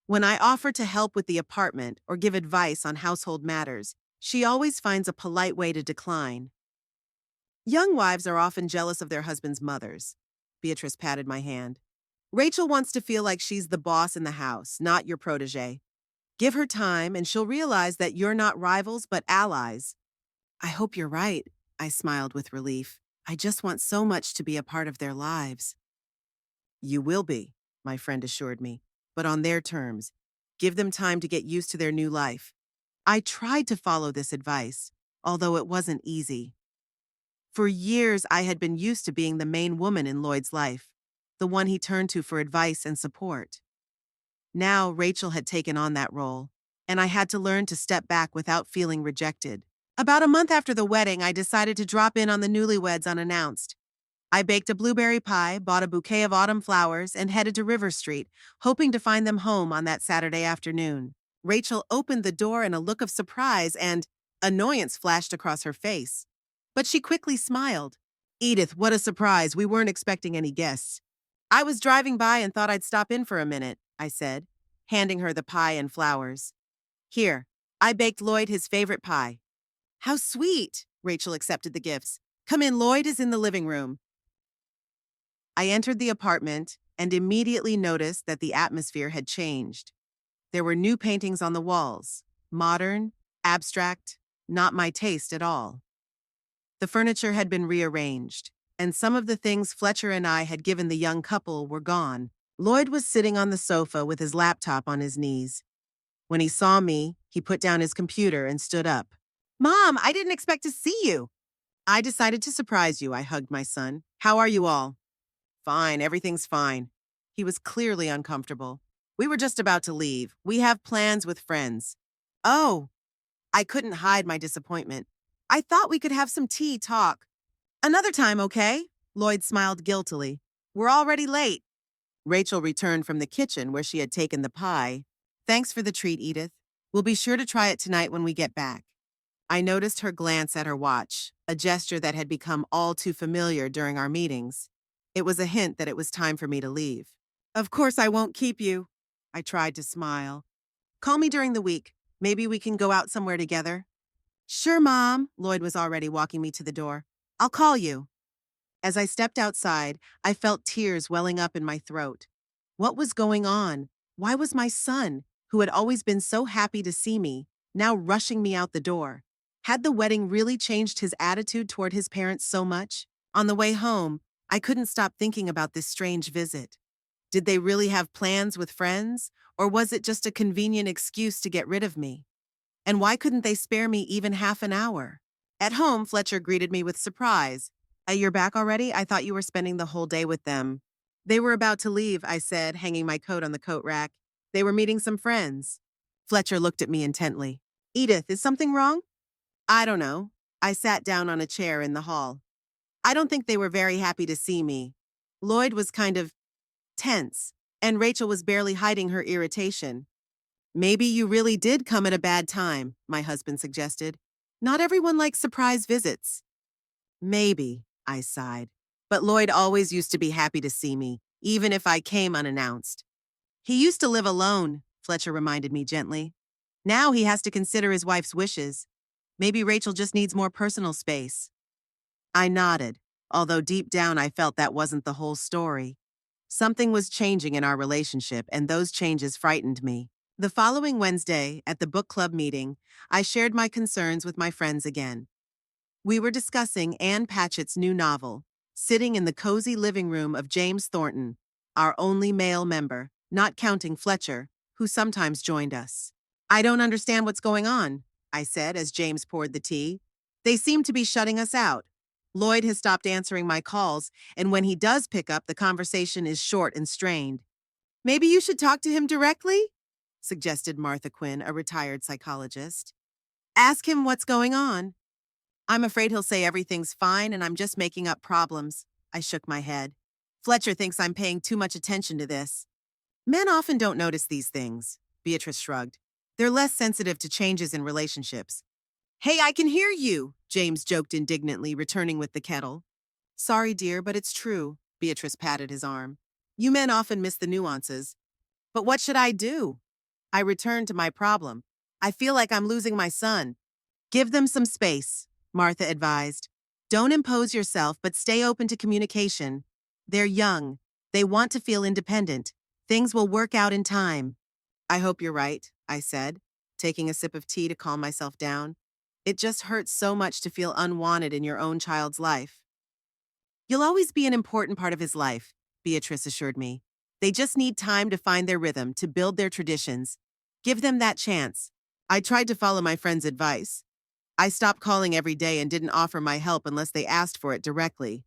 When I offer to help with the apartment or give advice on household matters, she always finds a polite way to decline. Young wives are often jealous of their husbands' mothers. Beatrice patted my hand. Rachel wants to feel like she's the boss in the house, not your protege. Give her time and she'll realize that you're not rivals but allies. I hope you're right, I smiled with relief. I just want so much to be a part of their lives. You will be, my friend assured me, but on their terms. Give them time to get used to their new life. I tried to follow this advice, although it wasn't easy. For years, I had been used to being the main woman in Lloyd's life, the one he turned to for advice and support. Now, Rachel had taken on that role, and I had to learn to step back without feeling rejected. About a month after the wedding, I decided to drop in on the newlyweds unannounced. I baked a blueberry pie, bought a bouquet of autumn flowers, and headed to River Street, hoping to find them home on that Saturday afternoon. Rachel opened the door in a look of surprise and annoyance flashed across her face. But she quickly smiled. Edith, what a surprise. We weren't expecting any guests. I was driving by and thought I'd stop in for a minute, I said, handing her the pie and flowers. Here, I baked Lloyd his favorite pie. How sweet! Rachel accepted the gifts. Come in, Lloyd is in the living room. I entered the apartment and immediately noticed that the atmosphere had changed. There were new paintings on the walls, modern, abstract, not my taste at all. The furniture had been rearranged, and some of the things Fletcher and I had given the young couple were gone. Lloyd was sitting on the sofa with his laptop on his knees. When he saw me, he put down his computer and stood up. Mom, I didn't expect to see you. I decided to surprise you, I hugged my son. How are you all? Fine, everything's fine. He was clearly uncomfortable. We were just about to leave. We have plans with friends. Oh, I couldn't hide my disappointment. I thought we could have some tea talk. Another time, okay? Lloyd smiled guiltily. We're already late. Rachel returned from the kitchen where she had taken the pie. Thanks for the treat, Edith. We'll be sure to try it tonight when we get back. I noticed her glance at her watch, a gesture that had become all too familiar during our meetings. It was a hint that it was time for me to leave. Of course I won't keep you. I tried to smile. Call me during the week. Maybe we can go out somewhere together. Sure, Mom. Lloyd was already walking me to the door. I'll call you. As I stepped outside, I felt tears welling up in my throat. What was going on? Why was my son, who had always been so happy to see me, now rushing me out the door? Had the wedding really changed his attitude toward his parents so much? On the way home, I couldn't stop thinking about this strange visit. Did they really have plans with friends, or was it just a convenient excuse to get rid of me? And why couldn't they spare me even half an hour? At home, Fletcher greeted me with surprise. You're back already? I thought you were spending the whole day with them. They were about to leave, I said, hanging my coat on the coat rack. They were meeting some friends. Fletcher looked at me intently. Edith, is something wrong? I don't know. I sat down on a chair in the hall. I don't think they were very happy to see me. Lloyd was kind of tense, and Rachel was barely hiding her irritation. Maybe you really did come at a bad time, my husband suggested. Not everyone likes surprise visits. Maybe, I sighed. But Lloyd always used to be happy to see me, even if I came unannounced. He used to live alone, Fletcher reminded me gently. Now he has to consider his wife's wishes. Maybe Rachel just needs more personal space. I nodded, although deep down I felt that wasn't the whole story. Something was changing in our relationship, and those changes frightened me. The following Wednesday, at the book club meeting, I shared my concerns with my friends again. We were discussing Anne Patchett's new novel, sitting in the cozy living room of James Thornton, our only male member, not counting Fletcher, who sometimes joined us. I don't understand what's going on, I said as James poured the tea. They seem to be shutting us out. Lloyd has stopped answering my calls, and when he does pick up, the conversation is short and strained. Maybe you should talk to him directly? Suggested Martha Quinn, a retired psychologist. Ask him what's going on. I'm afraid he'll say everything's fine and I'm just making up problems. I shook my head. Fletcher thinks I'm paying too much attention to this. Men often don't notice these things, Beatrice shrugged. They're less sensitive to changes in relationships. Hey, I can hear you, James joked indignantly, returning with the kettle. Sorry, dear, but it's true, Beatrice patted his arm. You men often miss the nuances. But what should I do? I returned to my problem. I feel like I'm losing my son. Give them some space, Martha advised. Don't impose yourself, but stay open to communication. They're young. They want to feel independent. Things will work out in time. I hope you're right, I said, taking a sip of tea to calm myself down. It just hurts so much to feel unwanted in your own child's life. You'll always be an important part of his life, Beatrice assured me. They just need time to find their rhythm, to build their traditions. Give them that chance. I tried to follow my friend's advice. I stopped calling every day and didn't offer my help unless they asked for it directly.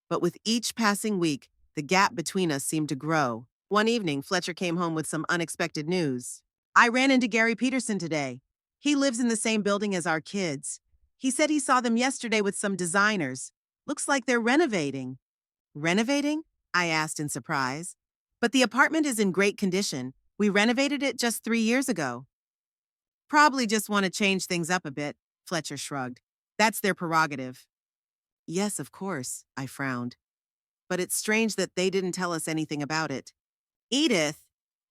But with each passing week, the gap between us seemed to grow. One evening, Fletcher came home with some unexpected news. I ran into Gary Peterson today. He lives in the same building as our kids. He said he saw them yesterday with some designers. Looks like they're renovating. Renovating? I asked in surprise. But the apartment is in great condition. We renovated it just 3 years ago. Probably just want to change things up a bit, Fletcher shrugged. That's their prerogative. Yes, of course, I frowned. But it's strange that they didn't tell us anything about it. Edith,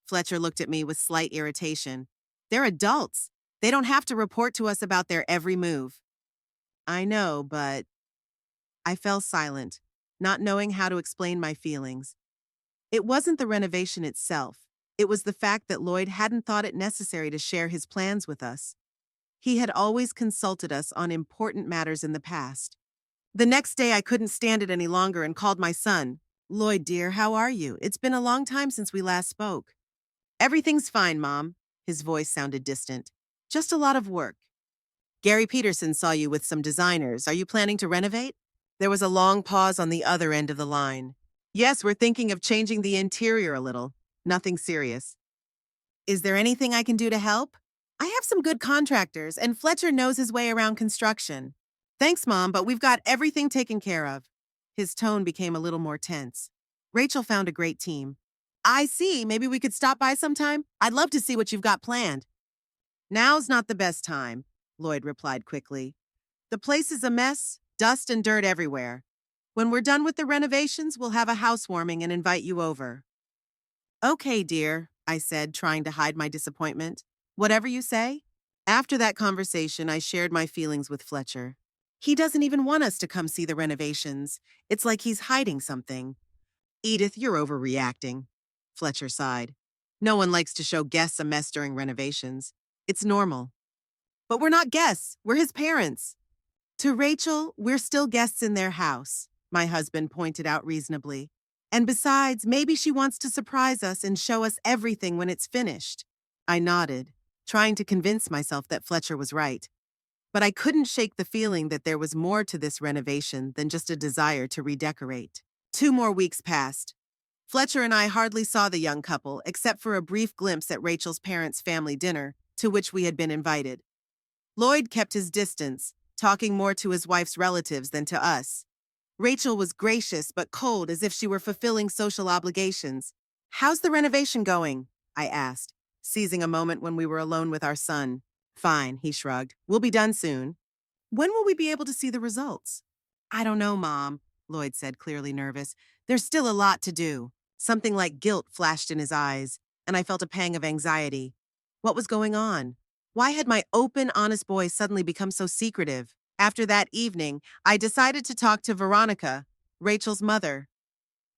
Fletcher looked at me with slight irritation. They're adults. They don't have to report to us about their every move. I know, but I fell silent, not knowing how to explain my feelings. It wasn't the renovation itself. It was the fact that Lloyd hadn't thought it necessary to share his plans with us. He had always consulted us on important matters in the past. The next day, I couldn't stand it any longer and called my son. Lloyd, dear, how are you? It's been a long time since we last spoke. Everything's fine, Mom. His voice sounded distant. Just a lot of work. Gary Peterson saw you with some designers. Are you planning to renovate? There was a long pause on the other end of the line. Yes, we're thinking of changing the interior a little. Nothing serious. Is there anything I can do to help? I have some good contractors, and Fletcher knows his way around construction. Thanks, Mom, but we've got everything taken care of. His tone became a little more tense. Rachel found a great team. I see. Maybe we could stop by sometime? I'd love to see what you've got planned. Now's not the best time, Lloyd replied quickly. The place is a mess, dust and dirt everywhere. When we're done with the renovations, we'll have a housewarming and invite you over. Okay, dear, I said, trying to hide my disappointment. Whatever you say. After that conversation, I shared my feelings with Fletcher. He doesn't even want us to come see the renovations. It's like he's hiding something. Edith, you're overreacting. Fletcher sighed. No one likes to show guests a mess during renovations. It's normal. But we're not guests. We're his parents. To Rachel, we're still guests in their house, my husband pointed out reasonably. And besides, maybe she wants to surprise us and show us everything when it's finished. I nodded, trying to convince myself that Fletcher was right. But I couldn't shake the feeling that there was more to this renovation than just a desire to redecorate. 2 more weeks passed. Fletcher and I hardly saw the young couple, except for a brief glimpse at Rachel's parents' family dinner, to which we had been invited. Lloyd kept his distance, talking more to his wife's relatives than to us. Rachel was gracious but cold, as if she were fulfilling social obligations. How's the renovation going? I asked, seizing a moment when we were alone with our son. Fine, he shrugged. We'll be done soon. When will we be able to see the results? I don't know, Mom, Lloyd said, clearly nervous. There's still a lot to do. Something like guilt flashed in his eyes, and I felt a pang of anxiety. What was going on? Why had my open, honest boy suddenly become so secretive? After that evening, I decided to talk to Veronica, Rachel's mother.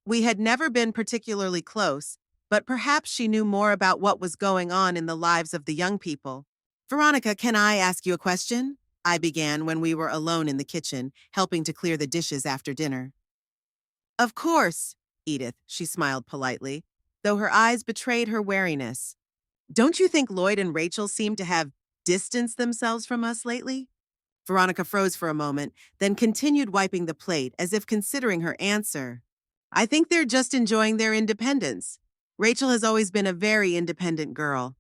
We had never been particularly close, but perhaps she knew more about what was going on in the lives of the young people. Veronica, can I ask you a question? I began when we were alone in the kitchen, helping to clear the dishes after dinner. Of course, Edith, she smiled politely, though her eyes betrayed her wariness. Don't you think Lloyd and Rachel seem to have distanced themselves from us lately? Veronica froze for a moment, then continued wiping the plate as if considering her answer. I think they're just enjoying their independence. Rachel has always been a very independent girl.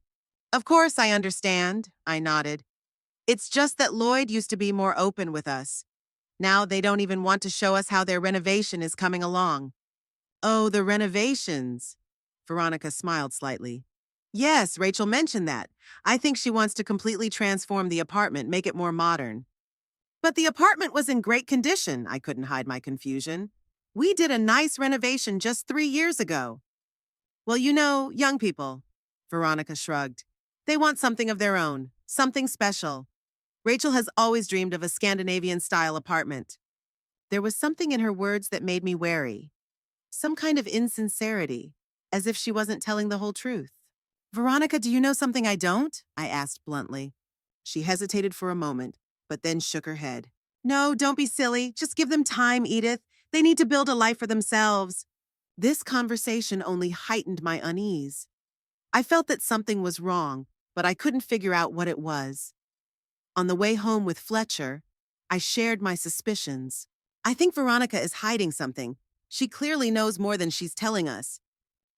Of course, I understand, I nodded. It's just that Lloyd used to be more open with us. Now they don't even want to show us how their renovation is coming along. Oh, the renovations. Veronica smiled slightly. Yes, Rachel mentioned that. I think she wants to completely transform the apartment, make it more modern. But the apartment was in great condition, I couldn't hide my confusion. We did a nice renovation just 3 years ago. Well, you know, young people, Veronica shrugged. They want something of their own, something special. Rachel has always dreamed of a Scandinavian-style apartment. There was something in her words that made me wary. Some kind of insincerity, as if she wasn't telling the whole truth. Veronica, do you know something I don't? I asked bluntly. She hesitated for a moment, but then shook her head. No, don't be silly. Just give them time, Edith. They need to build a life for themselves. This conversation only heightened my unease. I felt that something was wrong, but I couldn't figure out what it was. On the way home with Fletcher, I shared my suspicions. I think Veronica is hiding something. She clearly knows more than she's telling us.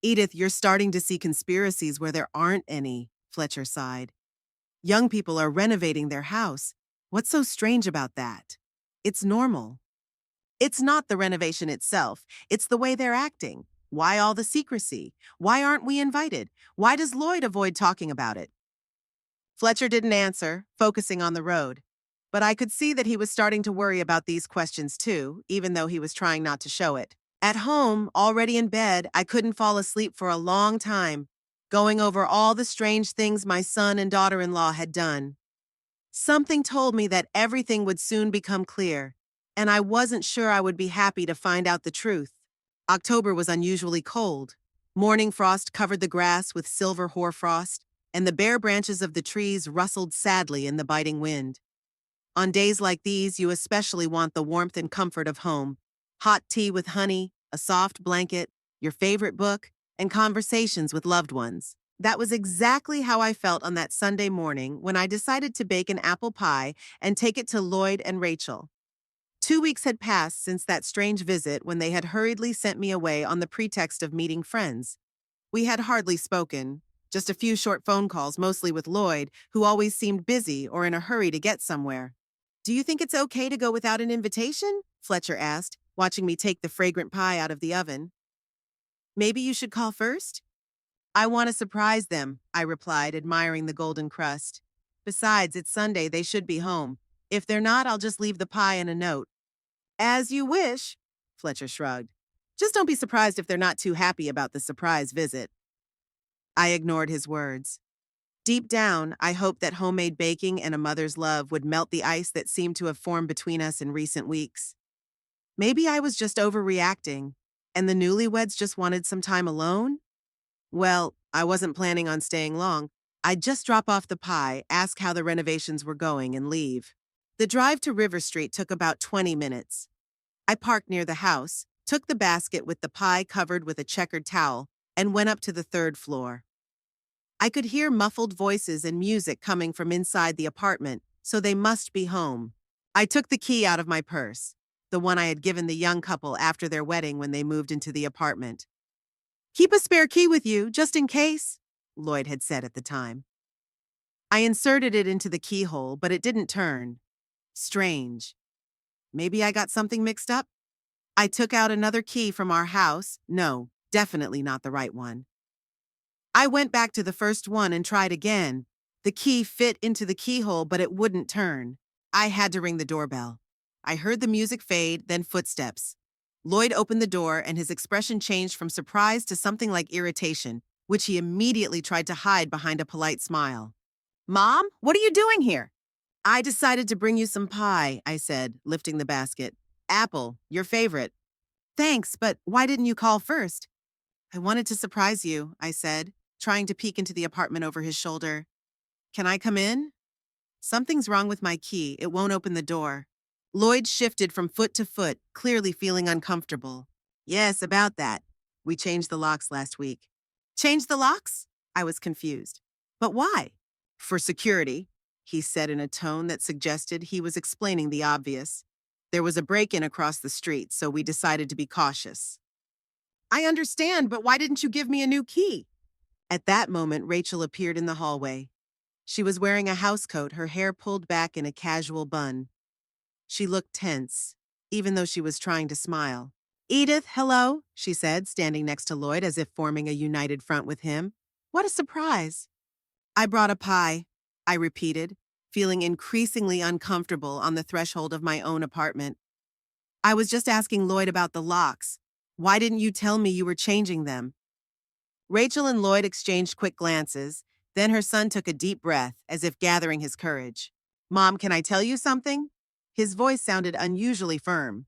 Edith, you're starting to see conspiracies where there aren't any, Fletcher sighed. Young people are renovating their house. What's so strange about that? It's normal. It's not the renovation itself. It's the way they're acting. Why all the secrecy? Why aren't we invited? Why does Lloyd avoid talking about it? Fletcher didn't answer, focusing on the road. But I could see that he was starting to worry about these questions too, even though he was trying not to show it. At home, already in bed, I couldn't fall asleep for a long time, going over all the strange things my son and daughter-in-law had done. Something told me that everything would soon become clear, and I wasn't sure I would be happy to find out the truth. October was unusually cold. Morning frost covered the grass with silver hoarfrost, and the bare branches of the trees rustled sadly in the biting wind. On days like these, you especially want the warmth and comfort of home. Hot tea with honey, a soft blanket, your favorite book, and conversations with loved ones. That was exactly how I felt on that Sunday morning when I decided to bake an apple pie and take it to Lloyd and Rachel. 2 weeks had passed since that strange visit when they had hurriedly sent me away on the pretext of meeting friends. We had hardly spoken, just a few short phone calls, mostly with Lloyd, who always seemed busy or in a hurry to get somewhere. "Do you think it's okay to go without an invitation?" Fletcher asked, watching me take the fragrant pie out of the oven. "Maybe you should call first?" "I want to surprise them," I replied, admiring the golden crust. "Besides, it's Sunday, they should be home. If they're not, I'll just leave the pie and a note." "As you wish," Fletcher shrugged. "Just don't be surprised if they're not too happy about the surprise visit." I ignored his words. Deep down, I hoped that homemade baking and a mother's love would melt the ice that seemed to have formed between us in recent weeks. Maybe I was just overreacting, and the newlyweds just wanted some time alone? Well, I wasn't planning on staying long. I'd just drop off the pie, ask how the renovations were going, and leave. The drive to River Street took about 20 minutes. I parked near the house, took the basket with the pie covered with a checkered towel, and went up to the third floor. I could hear muffled voices and music coming from inside the apartment, so they must be home. I took the key out of my purse, the one I had given the young couple after their wedding when they moved into the apartment. "Keep a spare key with you, just in case," Lloyd had said at the time. I inserted it into the keyhole, but it didn't turn. Strange. Maybe I got something mixed up? I took out another key from our house. No, definitely not the right one. I went back to the first one and tried again. The key fit into the keyhole, but it wouldn't turn. I had to ring the doorbell. I heard the music fade, then footsteps. Lloyd opened the door, and his expression changed from surprise to something like irritation, which he immediately tried to hide behind a polite smile. "Mom, what are you doing here?" "I decided to bring you some pie," I said, lifting the basket. "Apple, your favorite." "Thanks, but why didn't you call first?" "I wanted to surprise you," I said, trying to peek into the apartment over his shoulder. "Can I come in?" "Something's wrong with my key. It won't open the door." Lloyd shifted from foot to foot, clearly feeling uncomfortable. "Yes, about that. We changed the locks last week." "Changed the locks?" I was confused. "But why?" "For security," he said in a tone that suggested he was explaining the obvious. "There was a break-in across the street, so we decided to be cautious." "I understand, but why didn't you give me a new key?" At that moment, Rachel appeared in the hallway. She was wearing a housecoat, her hair pulled back in a casual bun. She looked tense, even though she was trying to smile. "Edith, hello," she said, standing next to Lloyd as if forming a united front with him. "What a surprise." "I brought a pie," I repeated, feeling increasingly uncomfortable on the threshold of my own apartment. "I was just asking Lloyd about the locks. Why didn't you tell me you were changing them?" Rachel and Lloyd exchanged quick glances, then her son took a deep breath, as if gathering his courage. "Mom, can I tell you something?" His voice sounded unusually firm.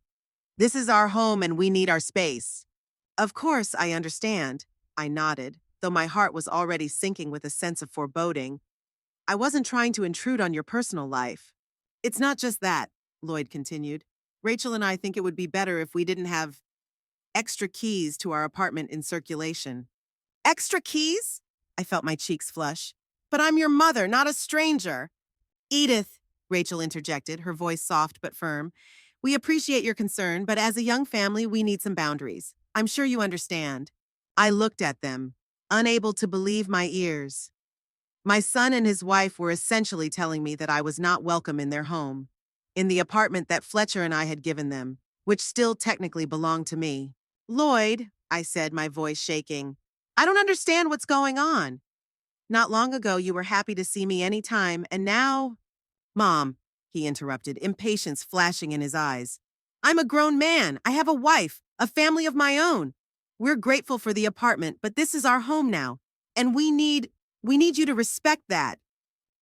"This is our home and we need our space." "Of course, I understand," I nodded, though my heart was already sinking with a sense of foreboding. "I wasn't trying to intrude on your personal life." "It's not just that," Lloyd continued. "Rachel and I think it would be better if we didn't have extra keys to our apartment in circulation." "Extra keys?" I felt my cheeks flush. "But I'm your mother, not a stranger." "Edith," Rachel interjected, her voice soft but firm, "we appreciate your concern, but as a young family, we need some boundaries. I'm sure you understand." I looked at them, unable to believe my ears. My son and his wife were essentially telling me that I was not welcome in their home, in the apartment that Fletcher and I had given them, which still technically belonged to me. "Lloyd," I said, my voice shaking, "I don't understand what's going on. Not long ago, you were happy to see me anytime, and now—" "Mom," he interrupted, impatience flashing in his eyes. I'm a grown man. I have a wife, a family of my own. We're grateful for the apartment, but this is our home now, and we need you to respect that.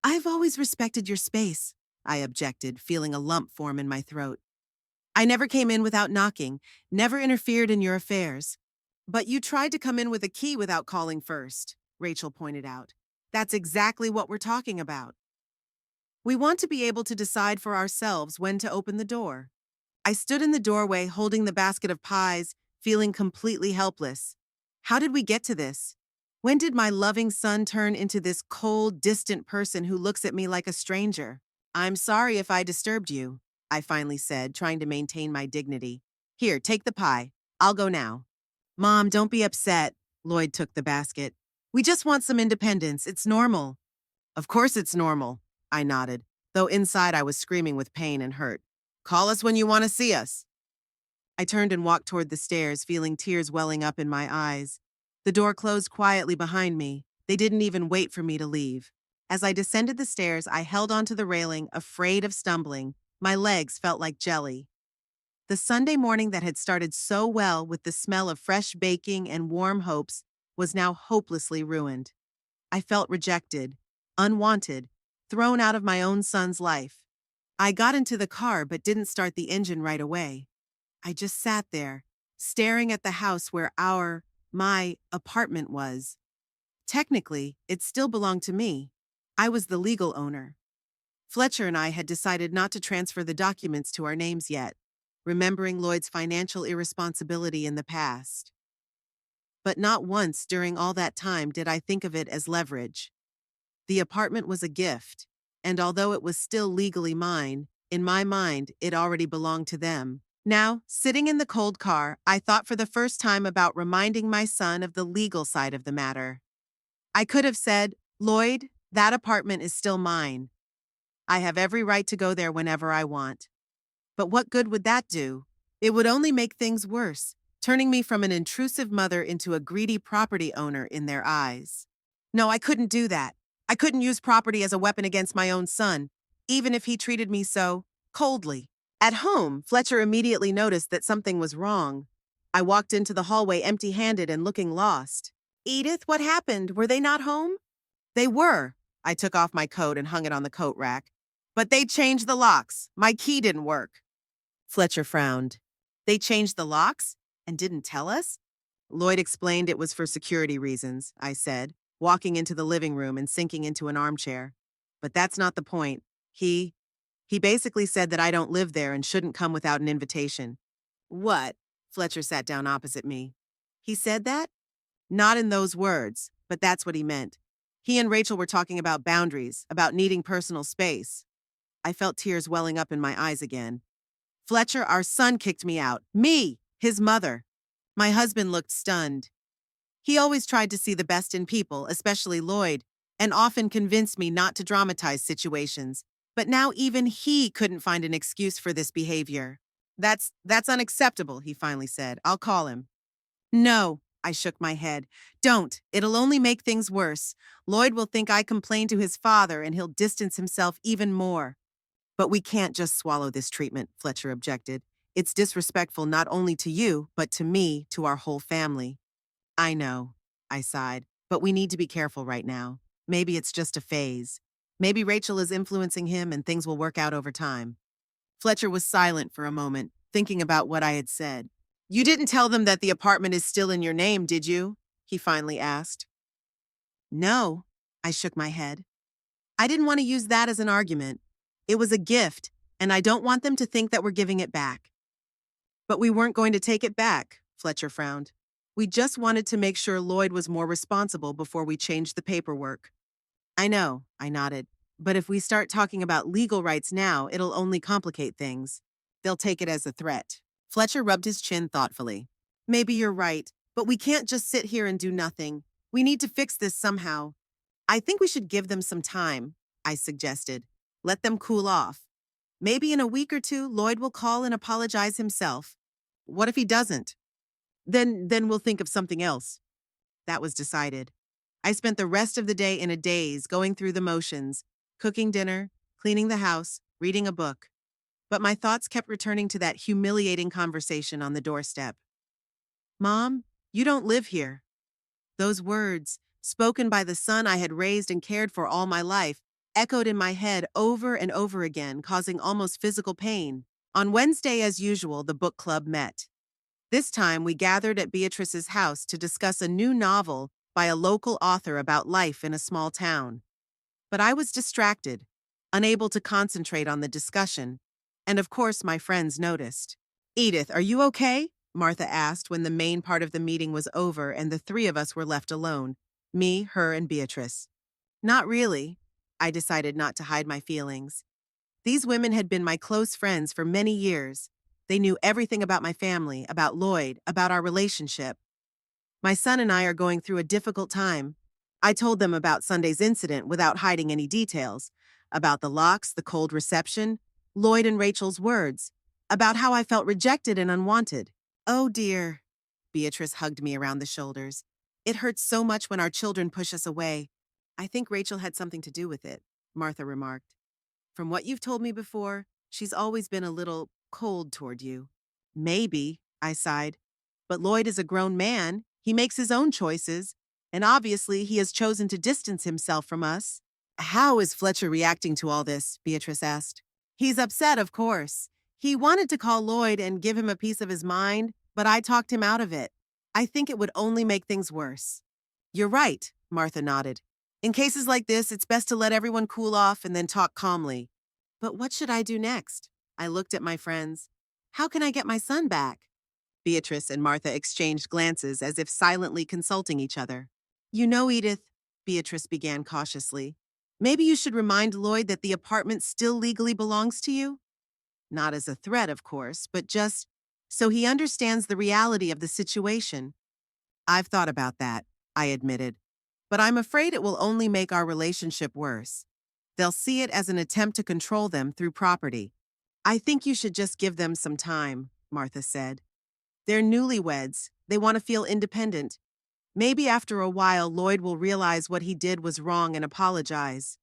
I've always respected your space, I objected, feeling a lump form in my throat. I never came in without knocking, never interfered in your affairs. But you tried to come in with a key without calling first, Rachel pointed out. That's exactly what we're talking about. We want to be able to decide for ourselves when to open the door. I stood in the doorway holding the basket of pies, feeling completely helpless. How did we get to this? When did my loving son turn into this cold, distant person who looks at me like a stranger? I'm sorry if I disturbed you, I finally said, trying to maintain my dignity. Here, take the pie. I'll go now. Mom, don't be upset. Lloyd took the basket. We just want some independence. It's normal. Of course it's normal, I nodded, though inside I was screaming with pain and hurt. Call us when you want to see us. I turned and walked toward the stairs, feeling tears welling up in my eyes. The door closed quietly behind me. They didn't even wait for me to leave. As I descended the stairs, I held onto the railing, afraid of stumbling. My legs felt like jelly. The Sunday morning that had started so well with the smell of fresh baking and warm hopes was now hopelessly ruined. I felt rejected, unwanted, thrown out of my own son's life. I got into the car but didn't start the engine right away. I just sat there, staring at the house where my apartment was. Technically, it still belonged to me. I was the legal owner. Fletcher and I had decided not to transfer the documents to our names yet, remembering Lloyd's financial irresponsibility in the past. But not once during all that time did I think of it as leverage. The apartment was a gift, and although it was still legally mine, in my mind, it already belonged to them. Now, sitting in the cold car, I thought for the first time about reminding my son of the legal side of the matter. I could have said, Lloyd, that apartment is still mine. I have every right to go there whenever I want. But what good would that do? It would only make things worse, turning me from an intrusive mother into a greedy property owner in their eyes. No, I couldn't do that. I couldn't use property as a weapon against my own son, even if he treated me so coldly. At home, Fletcher immediately noticed that something was wrong. I walked into the hallway empty-handed and looking lost. Edith, what happened? Were they not home? They were. I took off my coat and hung it on the coat rack. But they changed the locks. My key didn't work. Fletcher frowned. They changed the locks and didn't tell us? Lloyd explained it was for security reasons, I said, walking into the living room and sinking into an armchair. But that's not the point. He basically said that I don't live there and shouldn't come without an invitation. What? Fletcher sat down opposite me. He said that? Not in those words, but that's what he meant. He and Rachel were talking about boundaries, about needing personal space. I felt tears welling up in my eyes again. Fletcher, our son, kicked me out. Me, his mother. My husband looked stunned. He always tried to see the best in people, especially Lloyd, and often convinced me not to dramatize situations. But now even he couldn't find an excuse for this behavior. That's unacceptable, he finally said. I'll call him. No, I shook my head. Don't. It'll only make things worse. Lloyd will think I complained to his father and he'll distance himself even more. But we can't just swallow this treatment, Fletcher objected. It's disrespectful not only to you, but to me, to our whole family. I know, I sighed, but we need to be careful right now. Maybe it's just a phase. Maybe Rachel is influencing him and things will work out over time. Fletcher was silent for a moment, thinking about what I had said. You didn't tell them that the apartment is still in your name, did you? He finally asked. No, I shook my head. I didn't want to use that as an argument. It was a gift, and I don't want them to think that we're giving it back. But we weren't going to take it back, Fletcher frowned. We just wanted to make sure Lloyd was more responsible before we changed the paperwork. I know, I nodded. But if we start talking about legal rights now, it'll only complicate things. They'll take it as a threat. Fletcher rubbed his chin thoughtfully. Maybe you're right, but we can't just sit here and do nothing. We need to fix this somehow. I think we should give them some time, I suggested. Let them cool off. Maybe in a week or two, Lloyd will call and apologize himself. What if he doesn't? Then we'll think of something else. That was decided. I spent the rest of the day in a daze, going through the motions, cooking dinner, cleaning the house, reading a book. But my thoughts kept returning to that humiliating conversation on the doorstep. Mom, you don't live here. Those words, spoken by the son I had raised and cared for all my life, echoed in my head over and over again, causing almost physical pain. On Wednesday, as usual, the book club met. This time, we gathered at Beatrice's house to discuss a new novel by a local author about life in a small town. But I was distracted, unable to concentrate on the discussion, and of course, my friends noticed. Edith, are you okay? Martha asked when the main part of the meeting was over and the three of us were left alone, me, her, and Beatrice. Not really. I decided not to hide my feelings. These women had been my close friends for many years. They knew everything about my family, about Lloyd, about our relationship. My son and I are going through a difficult time. I told them about Sunday's incident without hiding any details, about the locks, the cold reception, Lloyd and Rachel's words, about how I felt rejected and unwanted. Oh dear. Beatrice hugged me around the shoulders. It hurts so much when our children push us away. I think Rachel had something to do with it, Martha remarked. From what you've told me before, she's always been a little cold toward you. Maybe, I sighed. But Lloyd is a grown man. He makes his own choices. And obviously, he has chosen to distance himself from us. How is Fletcher reacting to all this? Beatrice asked. He's upset, of course. He wanted to call Lloyd and give him a piece of his mind, but I talked him out of it. I think it would only make things worse. You're right, Martha nodded. In cases like this, it's best to let everyone cool off and then talk calmly. But what should I do next? I looked at my friends. How can I get my son back? Beatrice and Martha exchanged glances as if silently consulting each other. You know, Edith, Beatrice began cautiously, maybe you should remind Lloyd that the apartment still legally belongs to you? Not as a threat, of course, but just so he understands the reality of the situation. I've thought about that, I admitted, but I'm afraid it will only make our relationship worse. They'll see it as an attempt to control them through property. I think you should just give them some time, Martha said. They're newlyweds. They want to feel independent. Maybe after a while, Lloyd will realize what he did was wrong and apologize.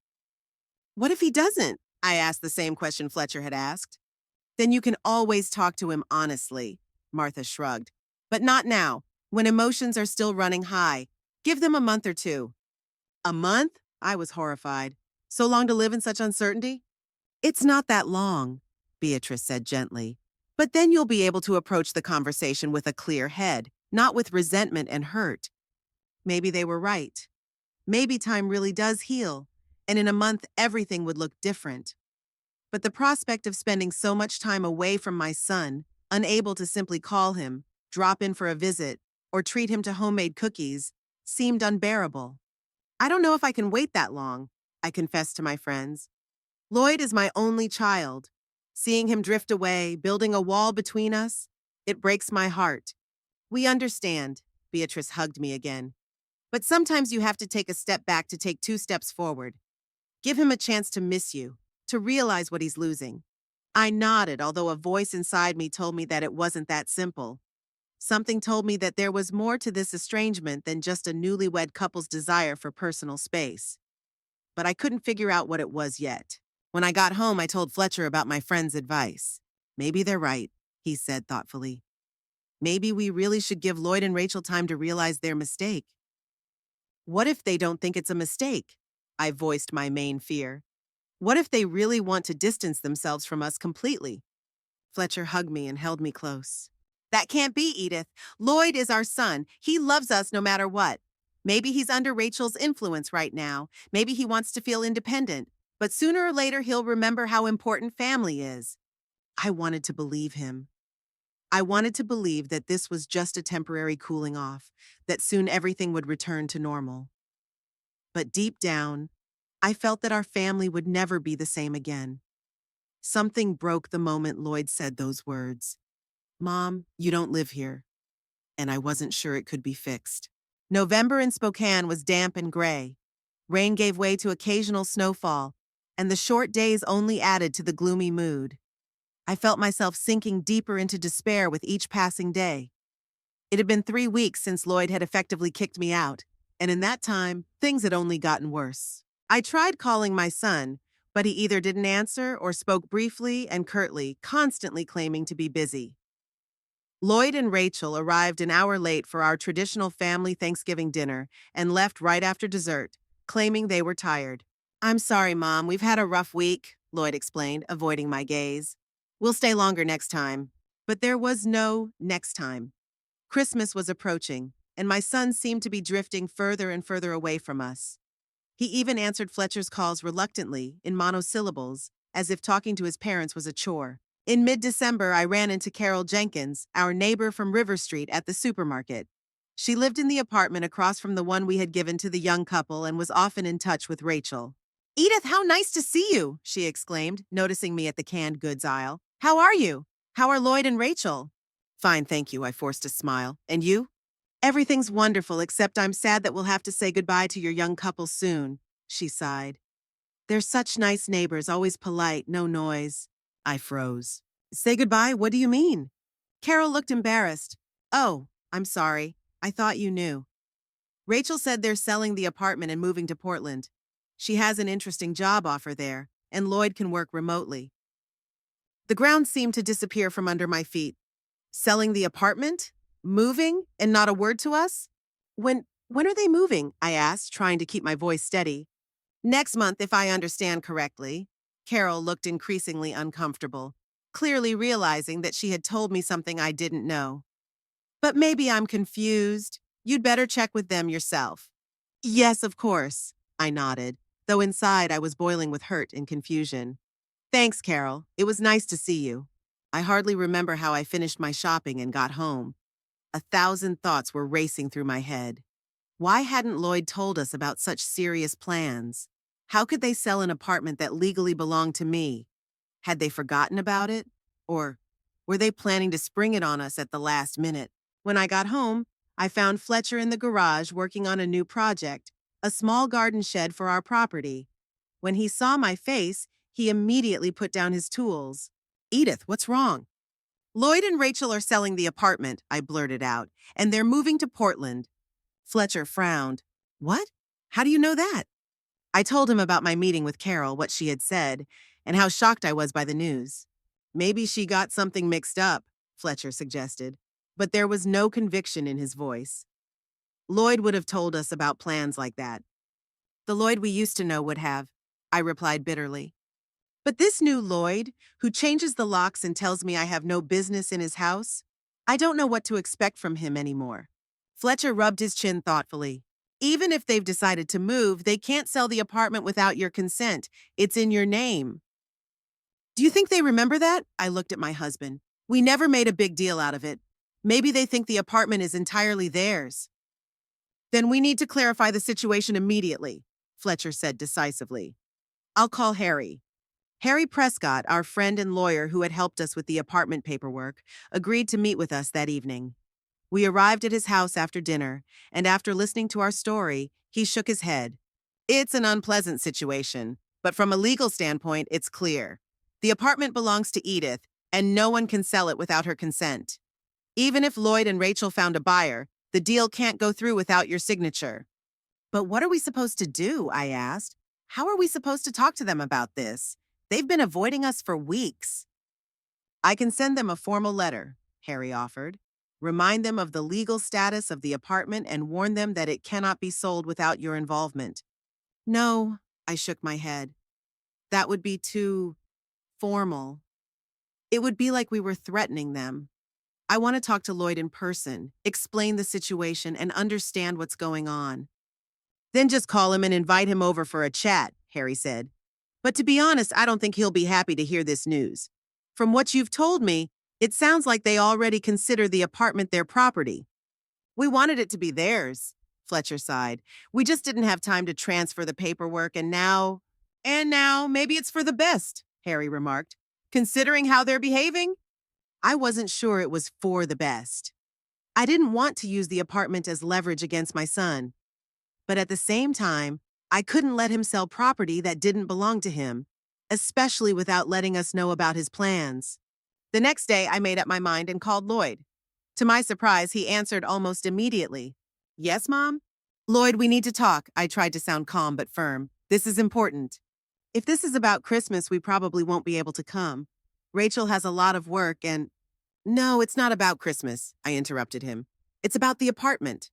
What if he doesn't? I asked the same question Fletcher had asked. Then you can always talk to him honestly, Martha shrugged. But not now, when emotions are still running high. Give them a month or two. A month? I was horrified. So long to live in such uncertainty? It's not that long, Beatrice said gently. But then you'll be able to approach the conversation with a clear head, not with resentment and hurt. Maybe they were right. Maybe time really does heal, and in a month everything would look different. But the prospect of spending so much time away from my son, unable to simply call him, drop in for a visit, or treat him to homemade cookies, seemed unbearable. I don't know if I can wait that long, I confessed to my friends. Lloyd is my only child. Seeing him drift away, building a wall between us, it breaks my heart. We understand, Beatrice hugged me again. But sometimes you have to take a step back to take 2 steps forward. Give him a chance to miss you, to realize what he's losing. I nodded, although a voice inside me told me that it wasn't that simple. Something told me that there was more to this estrangement than just a newlywed couple's desire for personal space. But I couldn't figure out what it was yet. When I got home, I told Fletcher about my friend's advice. Maybe they're right, he said thoughtfully. Maybe we really should give Lloyd and Rachel time to realize their mistake. What if they don't think it's a mistake? I voiced my main fear. What if they really want to distance themselves from us completely? Fletcher hugged me and held me close. That can't be, Edith. Lloyd is our son. He loves us no matter what. Maybe he's under Rachel's influence right now. Maybe he wants to feel independent. But sooner or later, he'll remember how important family is. I wanted to believe him. I wanted to believe that this was just a temporary cooling off, that soon everything would return to normal. But deep down, I felt that our family would never be the same again. Something broke the moment Lloyd said those words. Mom, you don't live here. And I wasn't sure it could be fixed. November in Spokane was damp and gray. Rain gave way to occasional snowfall, and the short days only added to the gloomy mood. I felt myself sinking deeper into despair with each passing day. It had been 3 weeks since Lloyd had effectively kicked me out, and in that time, things had only gotten worse. I tried calling my son. But he either didn't answer or spoke briefly and curtly, constantly claiming to be busy. Lloyd and Rachel arrived an hour late for our traditional family Thanksgiving dinner and left right after dessert, claiming they were tired. "I'm sorry, Mom, we've had a rough week," Lloyd explained, avoiding my gaze. "We'll stay longer next time." But there was no next time. Christmas was approaching, and my son seemed to be drifting further and further away from us. He even answered Fletcher's calls reluctantly, in monosyllables, as if talking to his parents was a chore. In mid-December, I ran into Carol Jenkins, our neighbor from River Street, at the supermarket. She lived in the apartment across from the one we had given to the young couple and was often in touch with Rachel. "Edith, how nice to see you!" she exclaimed, noticing me at the canned goods aisle. "How are you? How are Lloyd and Rachel?" "Fine, thank you," I forced a smile. "And you?" "Everything's wonderful, except I'm sad that we'll have to say goodbye to your young couple soon," she sighed. "They're such nice neighbors, always polite, no noise." I froze. "Say goodbye? What do you mean?" Carol looked embarrassed. "Oh, I'm sorry. I thought you knew." "Rachel said they're selling the apartment and moving to Portland. She has an interesting job offer there, and Lloyd can work remotely." The ground seemed to disappear from under my feet. Selling the apartment? Moving? And not a word to us? When are they moving?" I asked, trying to keep my voice steady. "Next month, if I understand correctly." Carol looked increasingly uncomfortable, clearly realizing that she had told me something I didn't know. "But maybe I'm confused. You'd better check with them yourself." "Yes, of course," I nodded, though inside I was boiling with hurt and confusion. "Thanks, Carol. It was nice to see you." I hardly remember how I finished my shopping and got home. 1,000 thoughts were racing through my head. Why hadn't Lloyd told us about such serious plans? How could they sell an apartment that legally belonged to me? Had they forgotten about it? Or were they planning to spring it on us at the last minute? When I got home, I found Fletcher in the garage working on a new project, a small garden shed for our property. When he saw my face, he immediately put down his tools. "Edith, what's wrong?" "Lloyd and Rachel are selling the apartment," I blurted out, "and they're moving to Portland." Fletcher frowned. "What? How do you know that?" I told him about my meeting with Carol, what she had said, and how shocked I was by the news. "Maybe she got something mixed up," Fletcher suggested, but there was no conviction in his voice. "Lloyd would have told us about plans like that." "The Lloyd we used to know would have," I replied bitterly. "But this new Lloyd, who changes the locks and tells me I have no business in his house, I don't know what to expect from him anymore." Fletcher rubbed his chin thoughtfully. "Even if they've decided to move, they can't sell the apartment without your consent. It's in your name." "Do you think they remember that?" I looked at my husband. "We never made a big deal out of it. Maybe they think the apartment is entirely theirs." "Then we need to clarify the situation immediately," Fletcher said decisively. "I'll call Harry." Harry Prescott, our friend and lawyer who had helped us with the apartment paperwork, agreed to meet with us that evening. We arrived at his house after dinner, and after listening to our story, he shook his head. "It's an unpleasant situation, but from a legal standpoint, it's clear. The apartment belongs to Edith, and no one can sell it without her consent. Even if Lloyd and Rachel found a buyer, the deal can't go through without your signature." "But what are we supposed to do?" I asked. "How are we supposed to talk to them about this? They've been avoiding us for weeks." "I can send them a formal letter," Harry offered. "Remind them of the legal status of the apartment and warn them that it cannot be sold without your involvement." "No," I shook my head. "That would be too formal. It would be like we were threatening them. I want to talk to Lloyd in person, explain the situation, and understand what's going on." "Then just call him and invite him over for a chat," Harry said. "But to be honest, I don't think he'll be happy to hear this news. From what you've told me, it sounds like they already consider the apartment their property." "We wanted it to be theirs," Fletcher sighed. "We just didn't have time to transfer the paperwork, and now—" "And now, maybe it's for the best," Harry remarked. "Considering how they're behaving?" I wasn't sure it was for the best. I didn't want to use the apartment as leverage against my son. But at the same time, I couldn't let him sell property that didn't belong to him, especially without letting us know about his plans. The next day, I made up my mind and called Lloyd. To my surprise, he answered almost immediately. "Yes, Mom?" "Lloyd, we need to talk." I tried to sound calm but firm. "This is important." If this is about Christmas, we probably won't be able to come. Rachel has a lot of work and. No, it's not about Christmas, I interrupted him. It's about the apartment.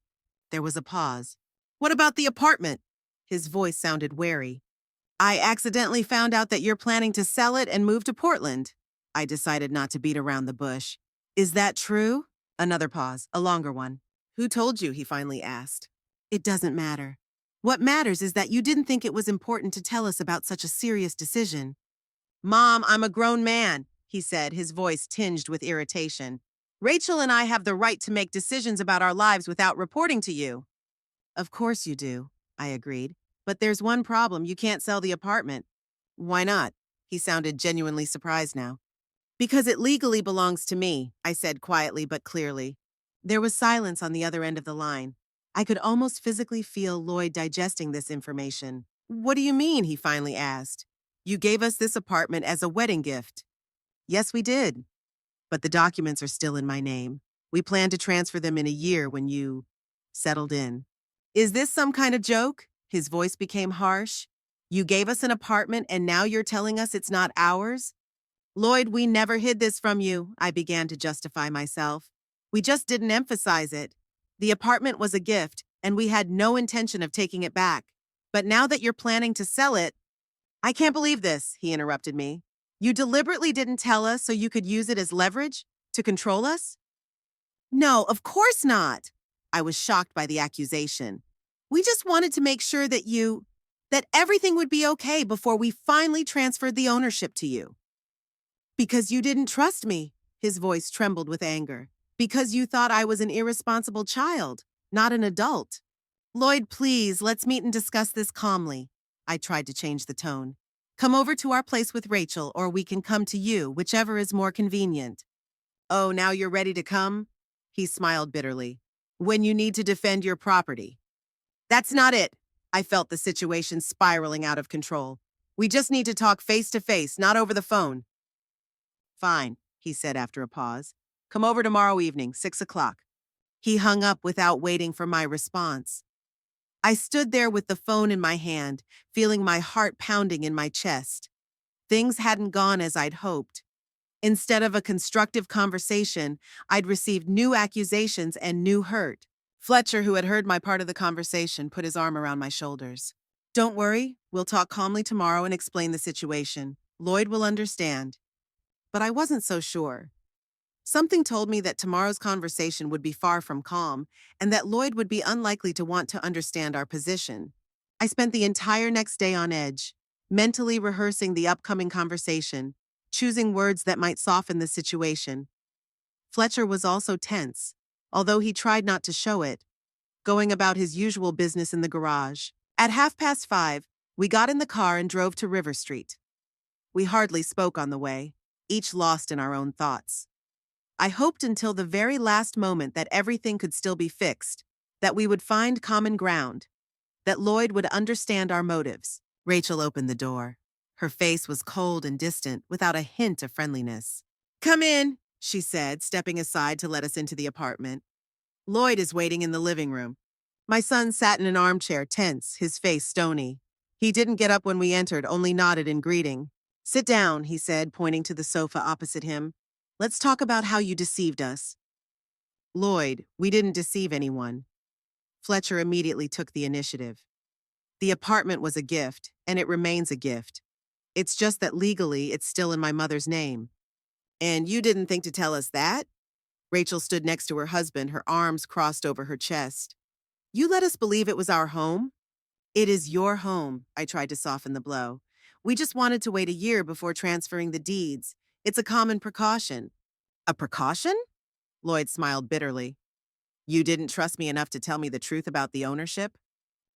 There was a pause. What about the apartment? His voice sounded wary. I accidentally found out that you're planning to sell it and move to Portland. I decided not to beat around the bush. Is that true? Another pause, a longer one. Who told you? He finally asked. It doesn't matter. What matters is that you didn't think it was important to tell us about such a serious decision. Mom, I'm a grown man, he said, his voice tinged with irritation. Rachel and I have the right to make decisions about our lives without reporting to you. Of course you do, I agreed. But there's one problem, you can't sell the apartment. Why not? He sounded genuinely surprised now. Because it legally belongs to me, I said quietly but clearly. There was silence on the other end of the line. I could almost physically feel Lloyd digesting this information. What do you mean? He finally asked. You gave us this apartment as a wedding gift. Yes, we did. But the documents are still in my name. We plan to transfer them in a year when you settled in. Is this some kind of joke? His voice became harsh. You gave us an apartment and now you're telling us it's not ours? Lloyd, we never hid this from you, I began to justify myself. We just didn't emphasize it. The apartment was a gift, and we had no intention of taking it back. But now that you're planning to sell it, I can't believe this, he interrupted me. You deliberately didn't tell us so you could use it as leverage to control us? No, of course not. I was shocked by the accusation. We just wanted to make sure that everything would be okay before we finally transferred the ownership to you. Because you didn't trust me, his voice trembled with anger. Because you thought I was an irresponsible child, not an adult. Lloyd, please, let's meet and discuss this calmly. I tried to change the tone. Come over to our place with Rachel, or we can come to you, whichever is more convenient. Oh, now you're ready to come? He smiled bitterly. When you need to defend your property. That's not it. I felt the situation spiraling out of control. We just need to talk face to face, not over the phone. Fine, he said after a pause. Come over tomorrow evening, 6 o'clock. He hung up without waiting for my response. I stood there with the phone in my hand, feeling my heart pounding in my chest. Things hadn't gone as I'd hoped. Instead of a constructive conversation, I'd received new accusations and new hurt. Fletcher, who had heard my part of the conversation, put his arm around my shoulders. Don't worry, we'll talk calmly tomorrow and explain the situation. Lloyd will understand. But I wasn't so sure. Something told me that tomorrow's conversation would be far from calm, and that Lloyd would be unlikely to want to understand our position. I spent the entire next day on edge, mentally rehearsing the upcoming conversation, choosing words that might soften the situation. Fletcher was also tense, although he tried not to show it, going about his usual business in the garage. At 5:30, we got in the car and drove to River Street. We hardly spoke on the way, each lost in our own thoughts. I hoped until the very last moment that everything could still be fixed, that we would find common ground, that Lloyd would understand our motives. Rachel opened the door. Her face was cold and distant, without a hint of friendliness. Come in, she said, stepping aside to let us into the apartment. Lloyd is waiting in the living room. My son sat in an armchair, tense, his face stony. He didn't get up when we entered, only nodded in greeting. Sit down, he said, pointing to the sofa opposite him. Let's talk about how you deceived us. Lloyd, we didn't deceive anyone. Fletcher immediately took the initiative. The apartment was a gift, and it remains a gift. It's just that legally, it's still in my mother's name. And you didn't think to tell us that? Rachel stood next to her husband, her arms crossed over her chest. You let us believe it was our home? It is your home, I tried to soften the blow. We just wanted to wait a year before transferring the deeds. It's a common precaution. A precaution? Lloyd smiled bitterly. You didn't trust me enough to tell me the truth about the ownership?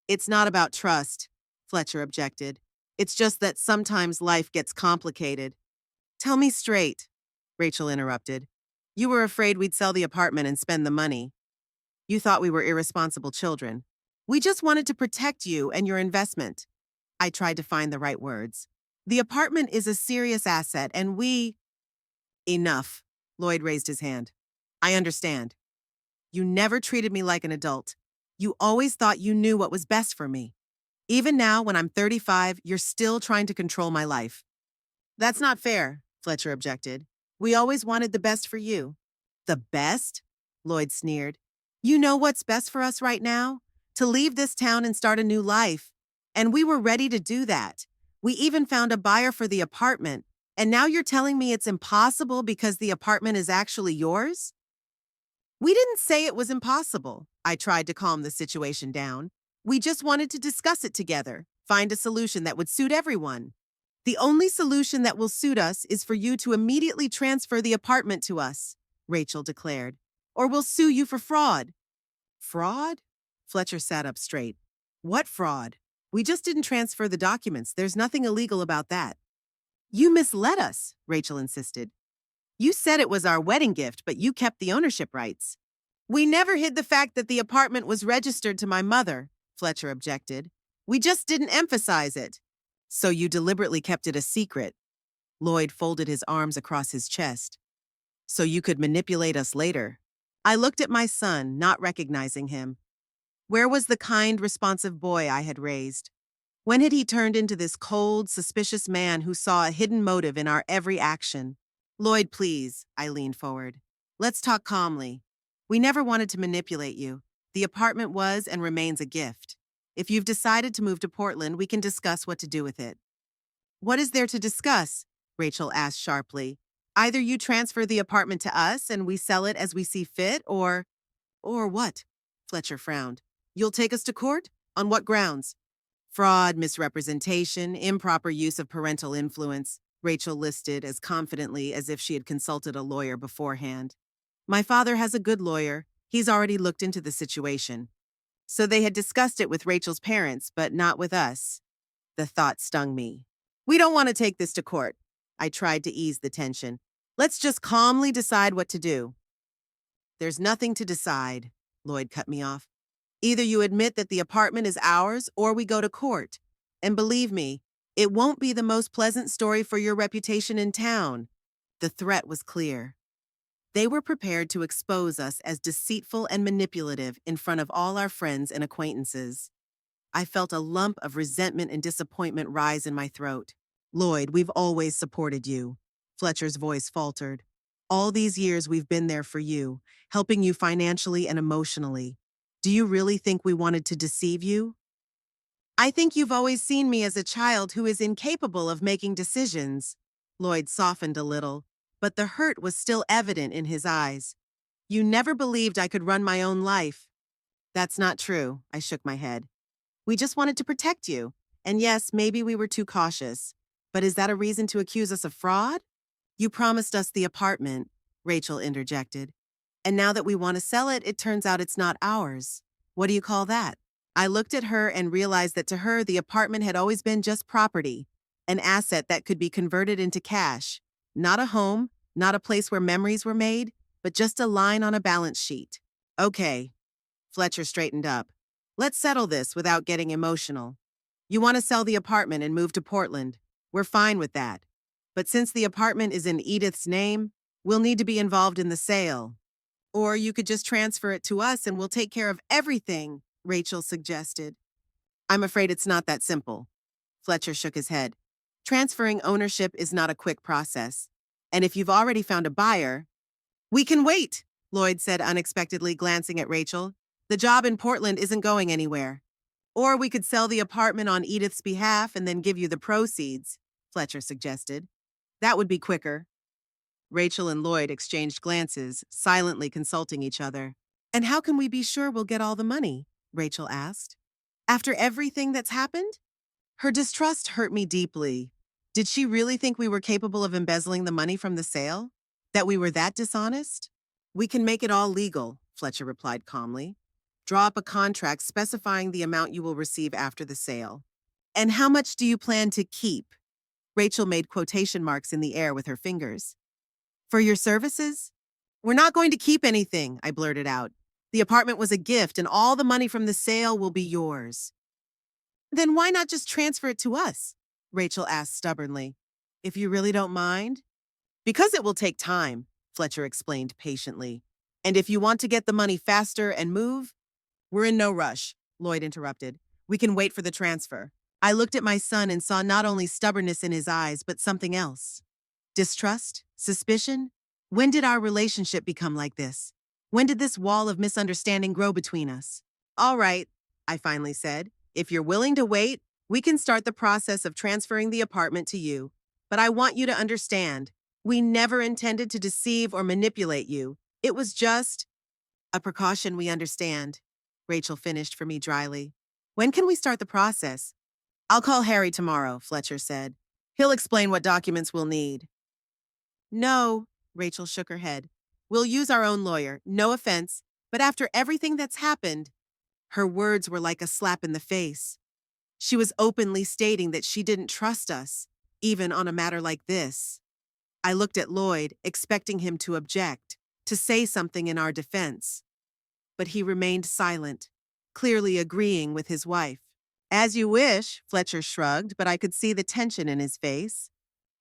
It's not about trust, Fletcher objected. It's just that sometimes life gets complicated. Tell me straight, Rachel interrupted. You were afraid we'd sell the apartment and spend the money. You thought we were irresponsible children. We just wanted to protect you and your investment. I tried to find the right words. The apartment is a serious asset, and we... Enough. Lloyd raised his hand. I understand. You never treated me like an adult. You always thought you knew what was best for me. Even now, when I'm 35, you're still trying to control my life. That's not fair, Fletcher objected. We always wanted the best for you. The best? Lloyd sneered. You know what's best for us right now? To leave this town and start a new life. And we were ready to do that. We even found a buyer for the apartment. And now you're telling me it's impossible because the apartment is actually yours? We didn't say it was impossible. I tried to calm the situation down. We just wanted to discuss it together, find a solution that would suit everyone. The only solution that will suit us is for you to immediately transfer the apartment to us, Rachel declared, or we'll sue you for fraud. Fraud? Fletcher sat up straight. What fraud? We just didn't transfer the documents. There's nothing illegal about that. You misled us, Rachel insisted. You said it was our wedding gift, but you kept the ownership rights. We never hid the fact that the apartment was registered to my mother, Fletcher objected. We just didn't emphasize it. So you deliberately kept it a secret. Lloyd folded his arms across his chest. So you could manipulate us later. I looked at my son, not recognizing him. Where was the kind, responsive boy I had raised? When had he turned into this cold, suspicious man who saw a hidden motive in our every action? Lloyd, please, I leaned forward. Let's talk calmly. We never wanted to manipulate you. The apartment was and remains a gift. If you've decided to move to Portland, we can discuss what to do with it. What is there to discuss? Rachel asked sharply. Either you transfer the apartment to us and we sell it as we see fit, or what? Fletcher frowned. You'll take us to court? On what grounds? Fraud, misrepresentation, improper use of parental influence, Rachel listed as confidently as if she had consulted a lawyer beforehand. My father has a good lawyer. He's already looked into the situation. So they had discussed it with Rachel's parents, but not with us. The thought stung me. We don't want to take this to court. I tried to ease the tension. Let's just calmly decide what to do. There's nothing to decide, Lloyd cut me off. Either you admit that the apartment is ours or we go to court. And believe me, it won't be the most pleasant story for your reputation in town. The threat was clear. They were prepared to expose us as deceitful and manipulative in front of all our friends and acquaintances. I felt a lump of resentment and disappointment rise in my throat. Lloyd, we've always supported you. Fletcher's voice faltered. All these years we've been there for you, helping you financially and emotionally. Do you really think we wanted to deceive you? I think you've always seen me as a child who is incapable of making decisions. Lloyd softened a little, but the hurt was still evident in his eyes. You never believed I could run my own life. That's not true, I shook my head. We just wanted to protect you. And yes, maybe we were too cautious. But is that a reason to accuse us of fraud? You promised us the apartment, Rachel interjected. And now that we want to sell it, it turns out it's not ours. What do you call that? I looked at her and realized that to her, the apartment had always been just property, an asset that could be converted into cash. Not a home, not a place where memories were made, but just a line on a balance sheet. Okay. Fletcher straightened up. Let's settle this without getting emotional. You want to sell the apartment and move to Portland. We're fine with that. But since the apartment is in Edith's name, we'll need to be involved in the sale. Or you could just transfer it to us and we'll take care of everything, Rachel suggested. I'm afraid it's not that simple. Fletcher shook his head. Transferring ownership is not a quick process. And if you've already found a buyer, we can wait, Lloyd said unexpectedly, glancing at Rachel. The job in Portland isn't going anywhere. Or we could sell the apartment on Edith's behalf and then give you the proceeds, Fletcher suggested. That would be quicker. Rachel and Lloyd exchanged glances, silently consulting each other. And how can we be sure we'll get all the money? Rachel asked. After everything that's happened? Her distrust hurt me deeply. Did she really think we were capable of embezzling the money from the sale? That we were that dishonest? We can make it all legal, Fletcher replied calmly. Draw up a contract specifying the amount you will receive after the sale. And how much do you plan to keep? Rachel made quotation marks in the air with her fingers. For your services? We're not going to keep anything, I blurted out. The apartment was a gift and all the money from the sale will be yours. Then why not just transfer it to us? Rachel asked stubbornly. If you really don't mind? Because it will take time, Fletcher explained patiently. And if you want to get the money faster and move, we're in no rush, Lloyd interrupted. We can wait for the transfer. I looked at my son and saw not only stubbornness in his eyes, but something else. Distrust? Suspicion? When did our relationship become like this? When did this wall of misunderstanding grow between us? All right, I finally said. If you're willing to wait, we can start the process of transferring the apartment to you. But I want you to understand, we never intended to deceive or manipulate you. It was just a precaution, we understand. Rachel finished for me dryly. When can we start the process? I'll call Harry tomorrow, Fletcher said. He'll explain what documents we'll need. No, Rachel shook her head. We'll use our own lawyer, no offense, but after everything that's happened, her words were like a slap in the face. She was openly stating that she didn't trust us, even on a matter like this. I looked at Lloyd, expecting him to object, to say something in our defense. But he remained silent, clearly agreeing with his wife. As you wish, Fletcher shrugged, but I could see the tension in his face.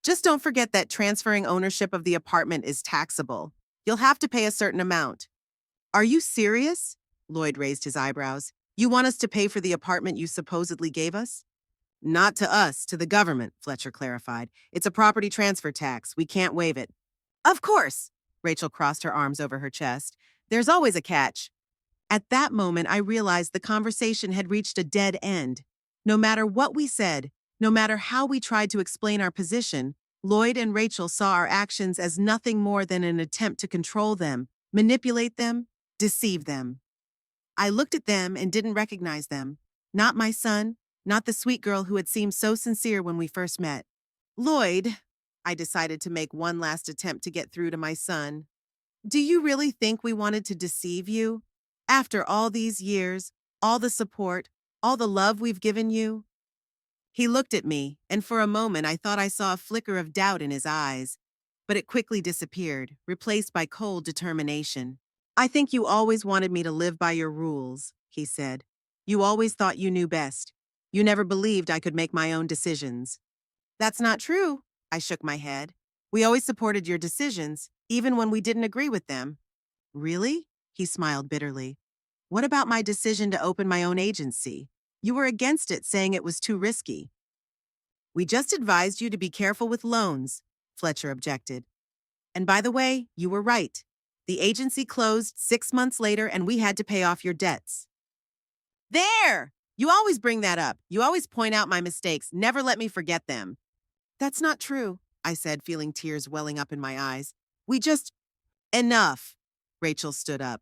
Just don't forget that transferring ownership of the apartment is taxable. You'll have to pay a certain amount. Are you serious? Lloyd raised his eyebrows. You want us to pay for the apartment you supposedly gave us? Not to us, to the government, Fletcher clarified. It's a property transfer tax. We can't waive it. Of course, Rachel crossed her arms over her chest. There's always a catch. At that moment, I realized the conversation had reached a dead end. No matter what we said, no matter how we tried to explain our position, Lloyd and Rachel saw our actions as nothing more than an attempt to control them, manipulate them, deceive them. I looked at them and didn't recognize them. Not my son, not the sweet girl who had seemed so sincere when we first met. Lloyd, I decided to make one last attempt to get through to my son. Do you really think we wanted to deceive you? After all these years, all the support, all the love we've given you? He looked at me, and for a moment I thought I saw a flicker of doubt in his eyes, but it quickly disappeared, replaced by cold determination. I think you always wanted me to live by your rules, he said. You always thought you knew best. You never believed I could make my own decisions. That's not true, I shook my head. We always supported your decisions, even when we didn't agree with them. Really? He smiled bitterly. What about my decision to open my own agency? You were against it, saying it was too risky. We just advised you to be careful with loans, Fletcher objected. And by the way, you were right. The agency closed 6 months later and we had to pay off your debts. There! You always bring that up. You always point out my mistakes, never let me forget them. That's not true, I said, feeling tears welling up in my eyes. Enough. Rachel stood up.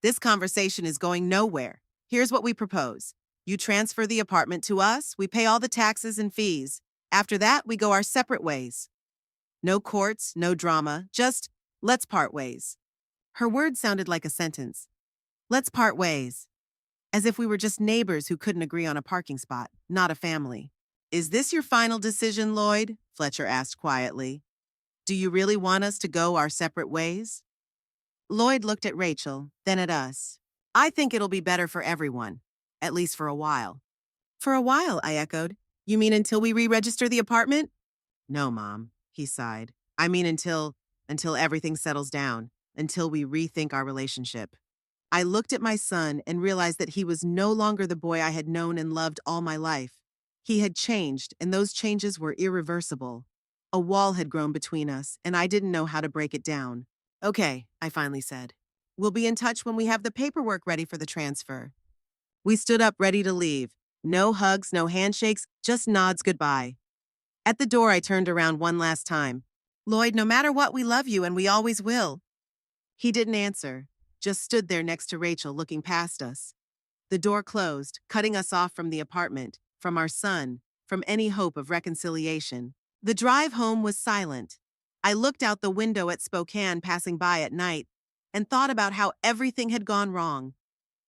This conversation is going nowhere. Here's what we propose. You transfer the apartment to us, we pay all the taxes and fees. After that, we go our separate ways. No courts, no drama, just let's part ways. Her words sounded like a sentence. Let's part ways. As if we were just neighbors who couldn't agree on a parking spot, not a family. Is this your final decision, Lloyd? Fletcher asked quietly. Do you really want us to go our separate ways? Lloyd looked at Rachel, then at us. I think it'll be better for everyone, at least for a while. For a while, I echoed. You mean until we re-register the apartment? No, Mom, he sighed. I mean until everything settles down, until we rethink our relationship. I looked at my son and realized that he was no longer the boy I had known and loved all my life. He had changed, and those changes were irreversible. A wall had grown between us, and I didn't know how to break it down. Okay, I finally said. We'll be in touch when we have the paperwork ready for the transfer. We stood up ready to leave. No hugs, no handshakes, just nods goodbye. At the door, I turned around one last time. Lloyd, no matter what, we love you and we always will. He didn't answer, just stood there next to Rachel looking past us. The door closed, cutting us off from the apartment, from our son, from any hope of reconciliation. The drive home was silent. I looked out the window at Spokane passing by at night and thought about how everything had gone wrong.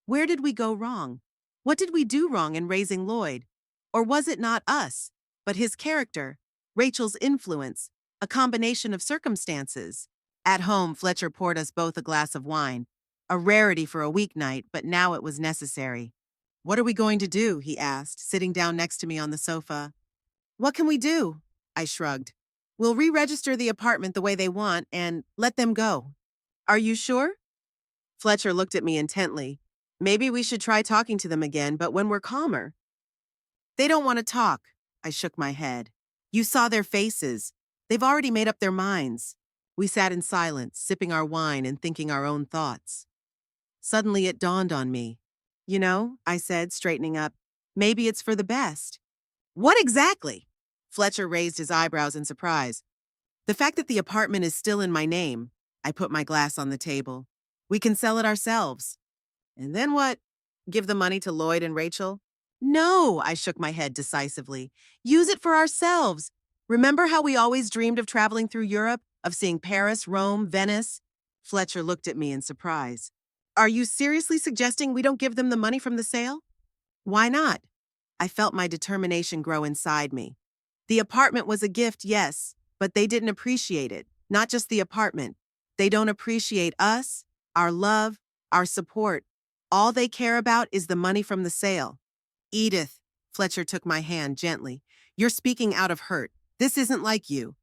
Where did we go wrong? What did we do wrong in raising Lloyd? Or was it not us, but his character, Rachel's influence, a combination of circumstances? At home, Fletcher poured us both a glass of wine, a rarity for a weeknight, but now it was necessary. What are we going to do? He asked, sitting down next to me on the sofa. What can we do? I shrugged. We'll re-register the apartment the way they want and let them go. Are you sure? Fletcher looked at me intently. Maybe we should try talking to them again, but when we're calmer. They don't want to talk. I shook my head. You saw their faces. They've already made up their minds. We sat in silence, sipping our wine and thinking our own thoughts. Suddenly it dawned on me. You know, I said, straightening up, maybe it's for the best. What exactly? Fletcher raised his eyebrows in surprise. The fact that the apartment is still in my name. I put my glass on the table. We can sell it ourselves. And then what? Give the money to Lloyd and Rachel? No, I shook my head decisively. Use it for ourselves. Remember how we always dreamed of traveling through Europe, of seeing Paris, Rome, Venice? Fletcher looked at me in surprise. Are you seriously suggesting we don't give them the money from the sale? Why not? I felt my determination grow inside me. The apartment was a gift, yes, but they didn't appreciate it. Not just the apartment. They don't appreciate us, our love, our support. All they care about is the money from the sale. Edith, Fletcher took my hand gently. You're speaking out of hurt. This isn't like you.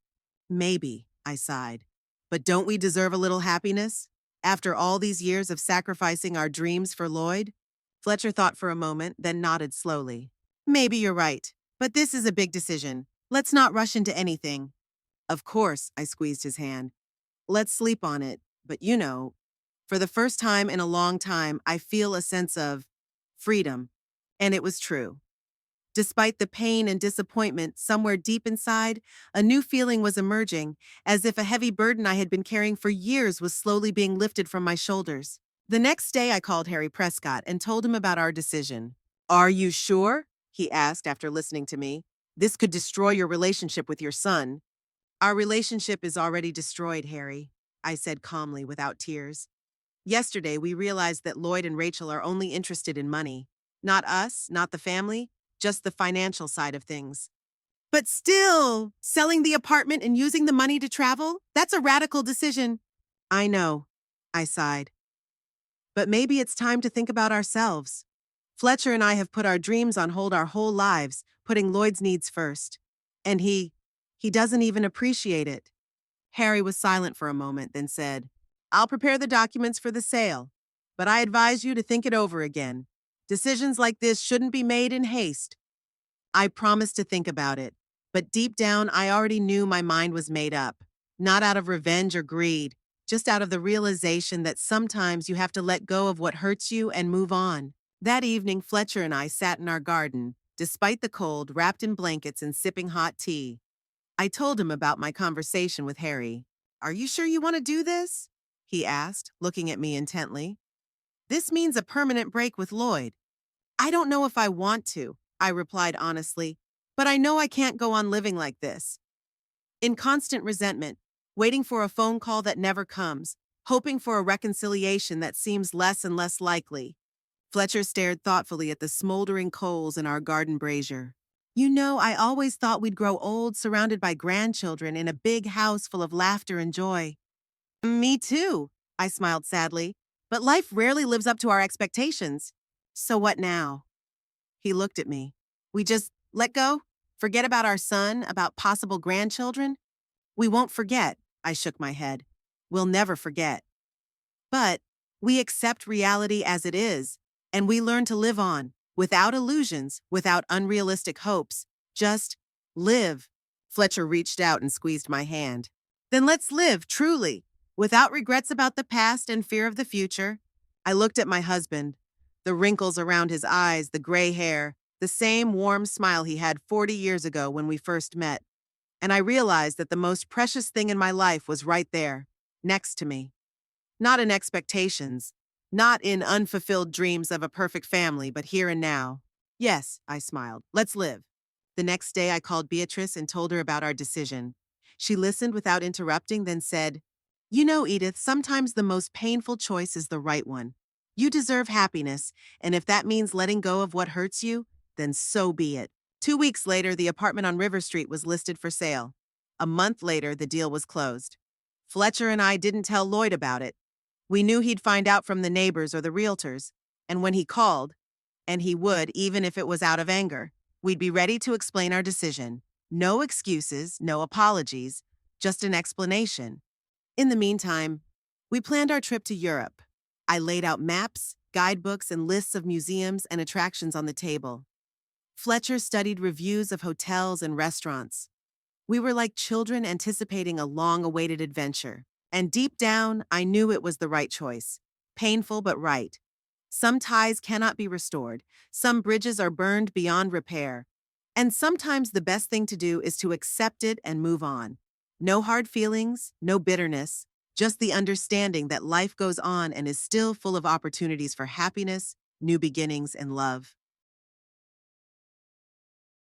Maybe, I sighed. But don't we deserve a little happiness? After all these years of sacrificing our dreams for Lloyd? Fletcher thought for a moment, then nodded slowly. Maybe you're right, but this is a big decision. Let's not rush into anything. Of course, I squeezed his hand. Let's sleep on it, but you know, for the first time in a long time, I feel a sense of freedom. And it was true. Despite the pain and disappointment, somewhere deep inside, a new feeling was emerging, as if a heavy burden I had been carrying for years was slowly being lifted from my shoulders. The next day, I called Harry Prescott and told him about our decision. Are you sure? He asked after listening to me. This could destroy your relationship with your son. Our relationship is already destroyed, Harry, I said calmly without tears. Yesterday, we realized that Lloyd and Rachel are only interested in money. Not us, not the family, just the financial side of things. But still, selling the apartment and using the money to travel, that's a radical decision. I know, I sighed. But maybe it's time to think about ourselves. Fletcher and I have put our dreams on hold our whole lives, putting Lloyd's needs first. And he doesn't even appreciate it. Harry was silent for a moment, then said, I'll prepare the documents for the sale, but I advise you to think it over again. Decisions like this shouldn't be made in haste. I promised to think about it, but deep down I already knew my mind was made up. Not out of revenge or greed, just out of the realization that sometimes you have to let go of what hurts you and move on. That evening, Fletcher and I sat in our garden, despite the cold, wrapped in blankets and sipping hot tea. I told him about my conversation with Harry. Are you sure you want to do this? He asked, looking at me intently. This means a permanent break with Lloyd. I don't know if I want to, I replied honestly, but I know I can't go on living like this. In constant resentment, waiting for a phone call that never comes, hoping for a reconciliation that seems less and less likely. Fletcher stared thoughtfully at the smoldering coals in our garden brazier. You know, I always thought we'd grow old surrounded by grandchildren in a big house full of laughter and joy. Me too, I smiled sadly, but life rarely lives up to our expectations. So what now? He looked at me. We just let go? Forget about our son, about possible grandchildren? We won't forget, I shook my head. We'll never forget. But we accept reality as it is, and we learn to live on, without illusions, without unrealistic hopes. Just live. Fletcher reached out and squeezed my hand. Then let's live, truly, without regrets about the past and fear of the future. I looked at my husband. The wrinkles around his eyes, the gray hair, the same warm smile he had 40 years ago when we first met. And I realized that the most precious thing in my life was right there, next to me. Not in expectations, not in unfulfilled dreams of a perfect family, but here and now. Yes, I smiled. Let's live. The next day, I called Beatrice and told her about our decision. She listened without interrupting, then said, You know, Edith, sometimes the most painful choice is the right one. You deserve happiness, and if that means letting go of what hurts you, then so be it. 2 weeks later, the apartment on River Street was listed for sale. A month later, the deal was closed. Fletcher and I didn't tell Lloyd about it. We knew he'd find out from the neighbors or the realtors, and when he called, and he would even if it was out of anger, we'd be ready to explain our decision. No excuses, no apologies, just an explanation. In the meantime, we planned our trip to Europe. I laid out maps, guidebooks, and lists of museums and attractions on the table. Fletcher studied reviews of hotels and restaurants. We were like children anticipating a long awaited adventure. And deep down, I knew it was the right choice. Painful but right. Some ties cannot be restored, some bridges are burned beyond repair. And sometimes the best thing to do is to accept it and move on. No hard feelings, no bitterness, just the understanding that life goes on and is still full of opportunities for happiness, new beginnings, and love.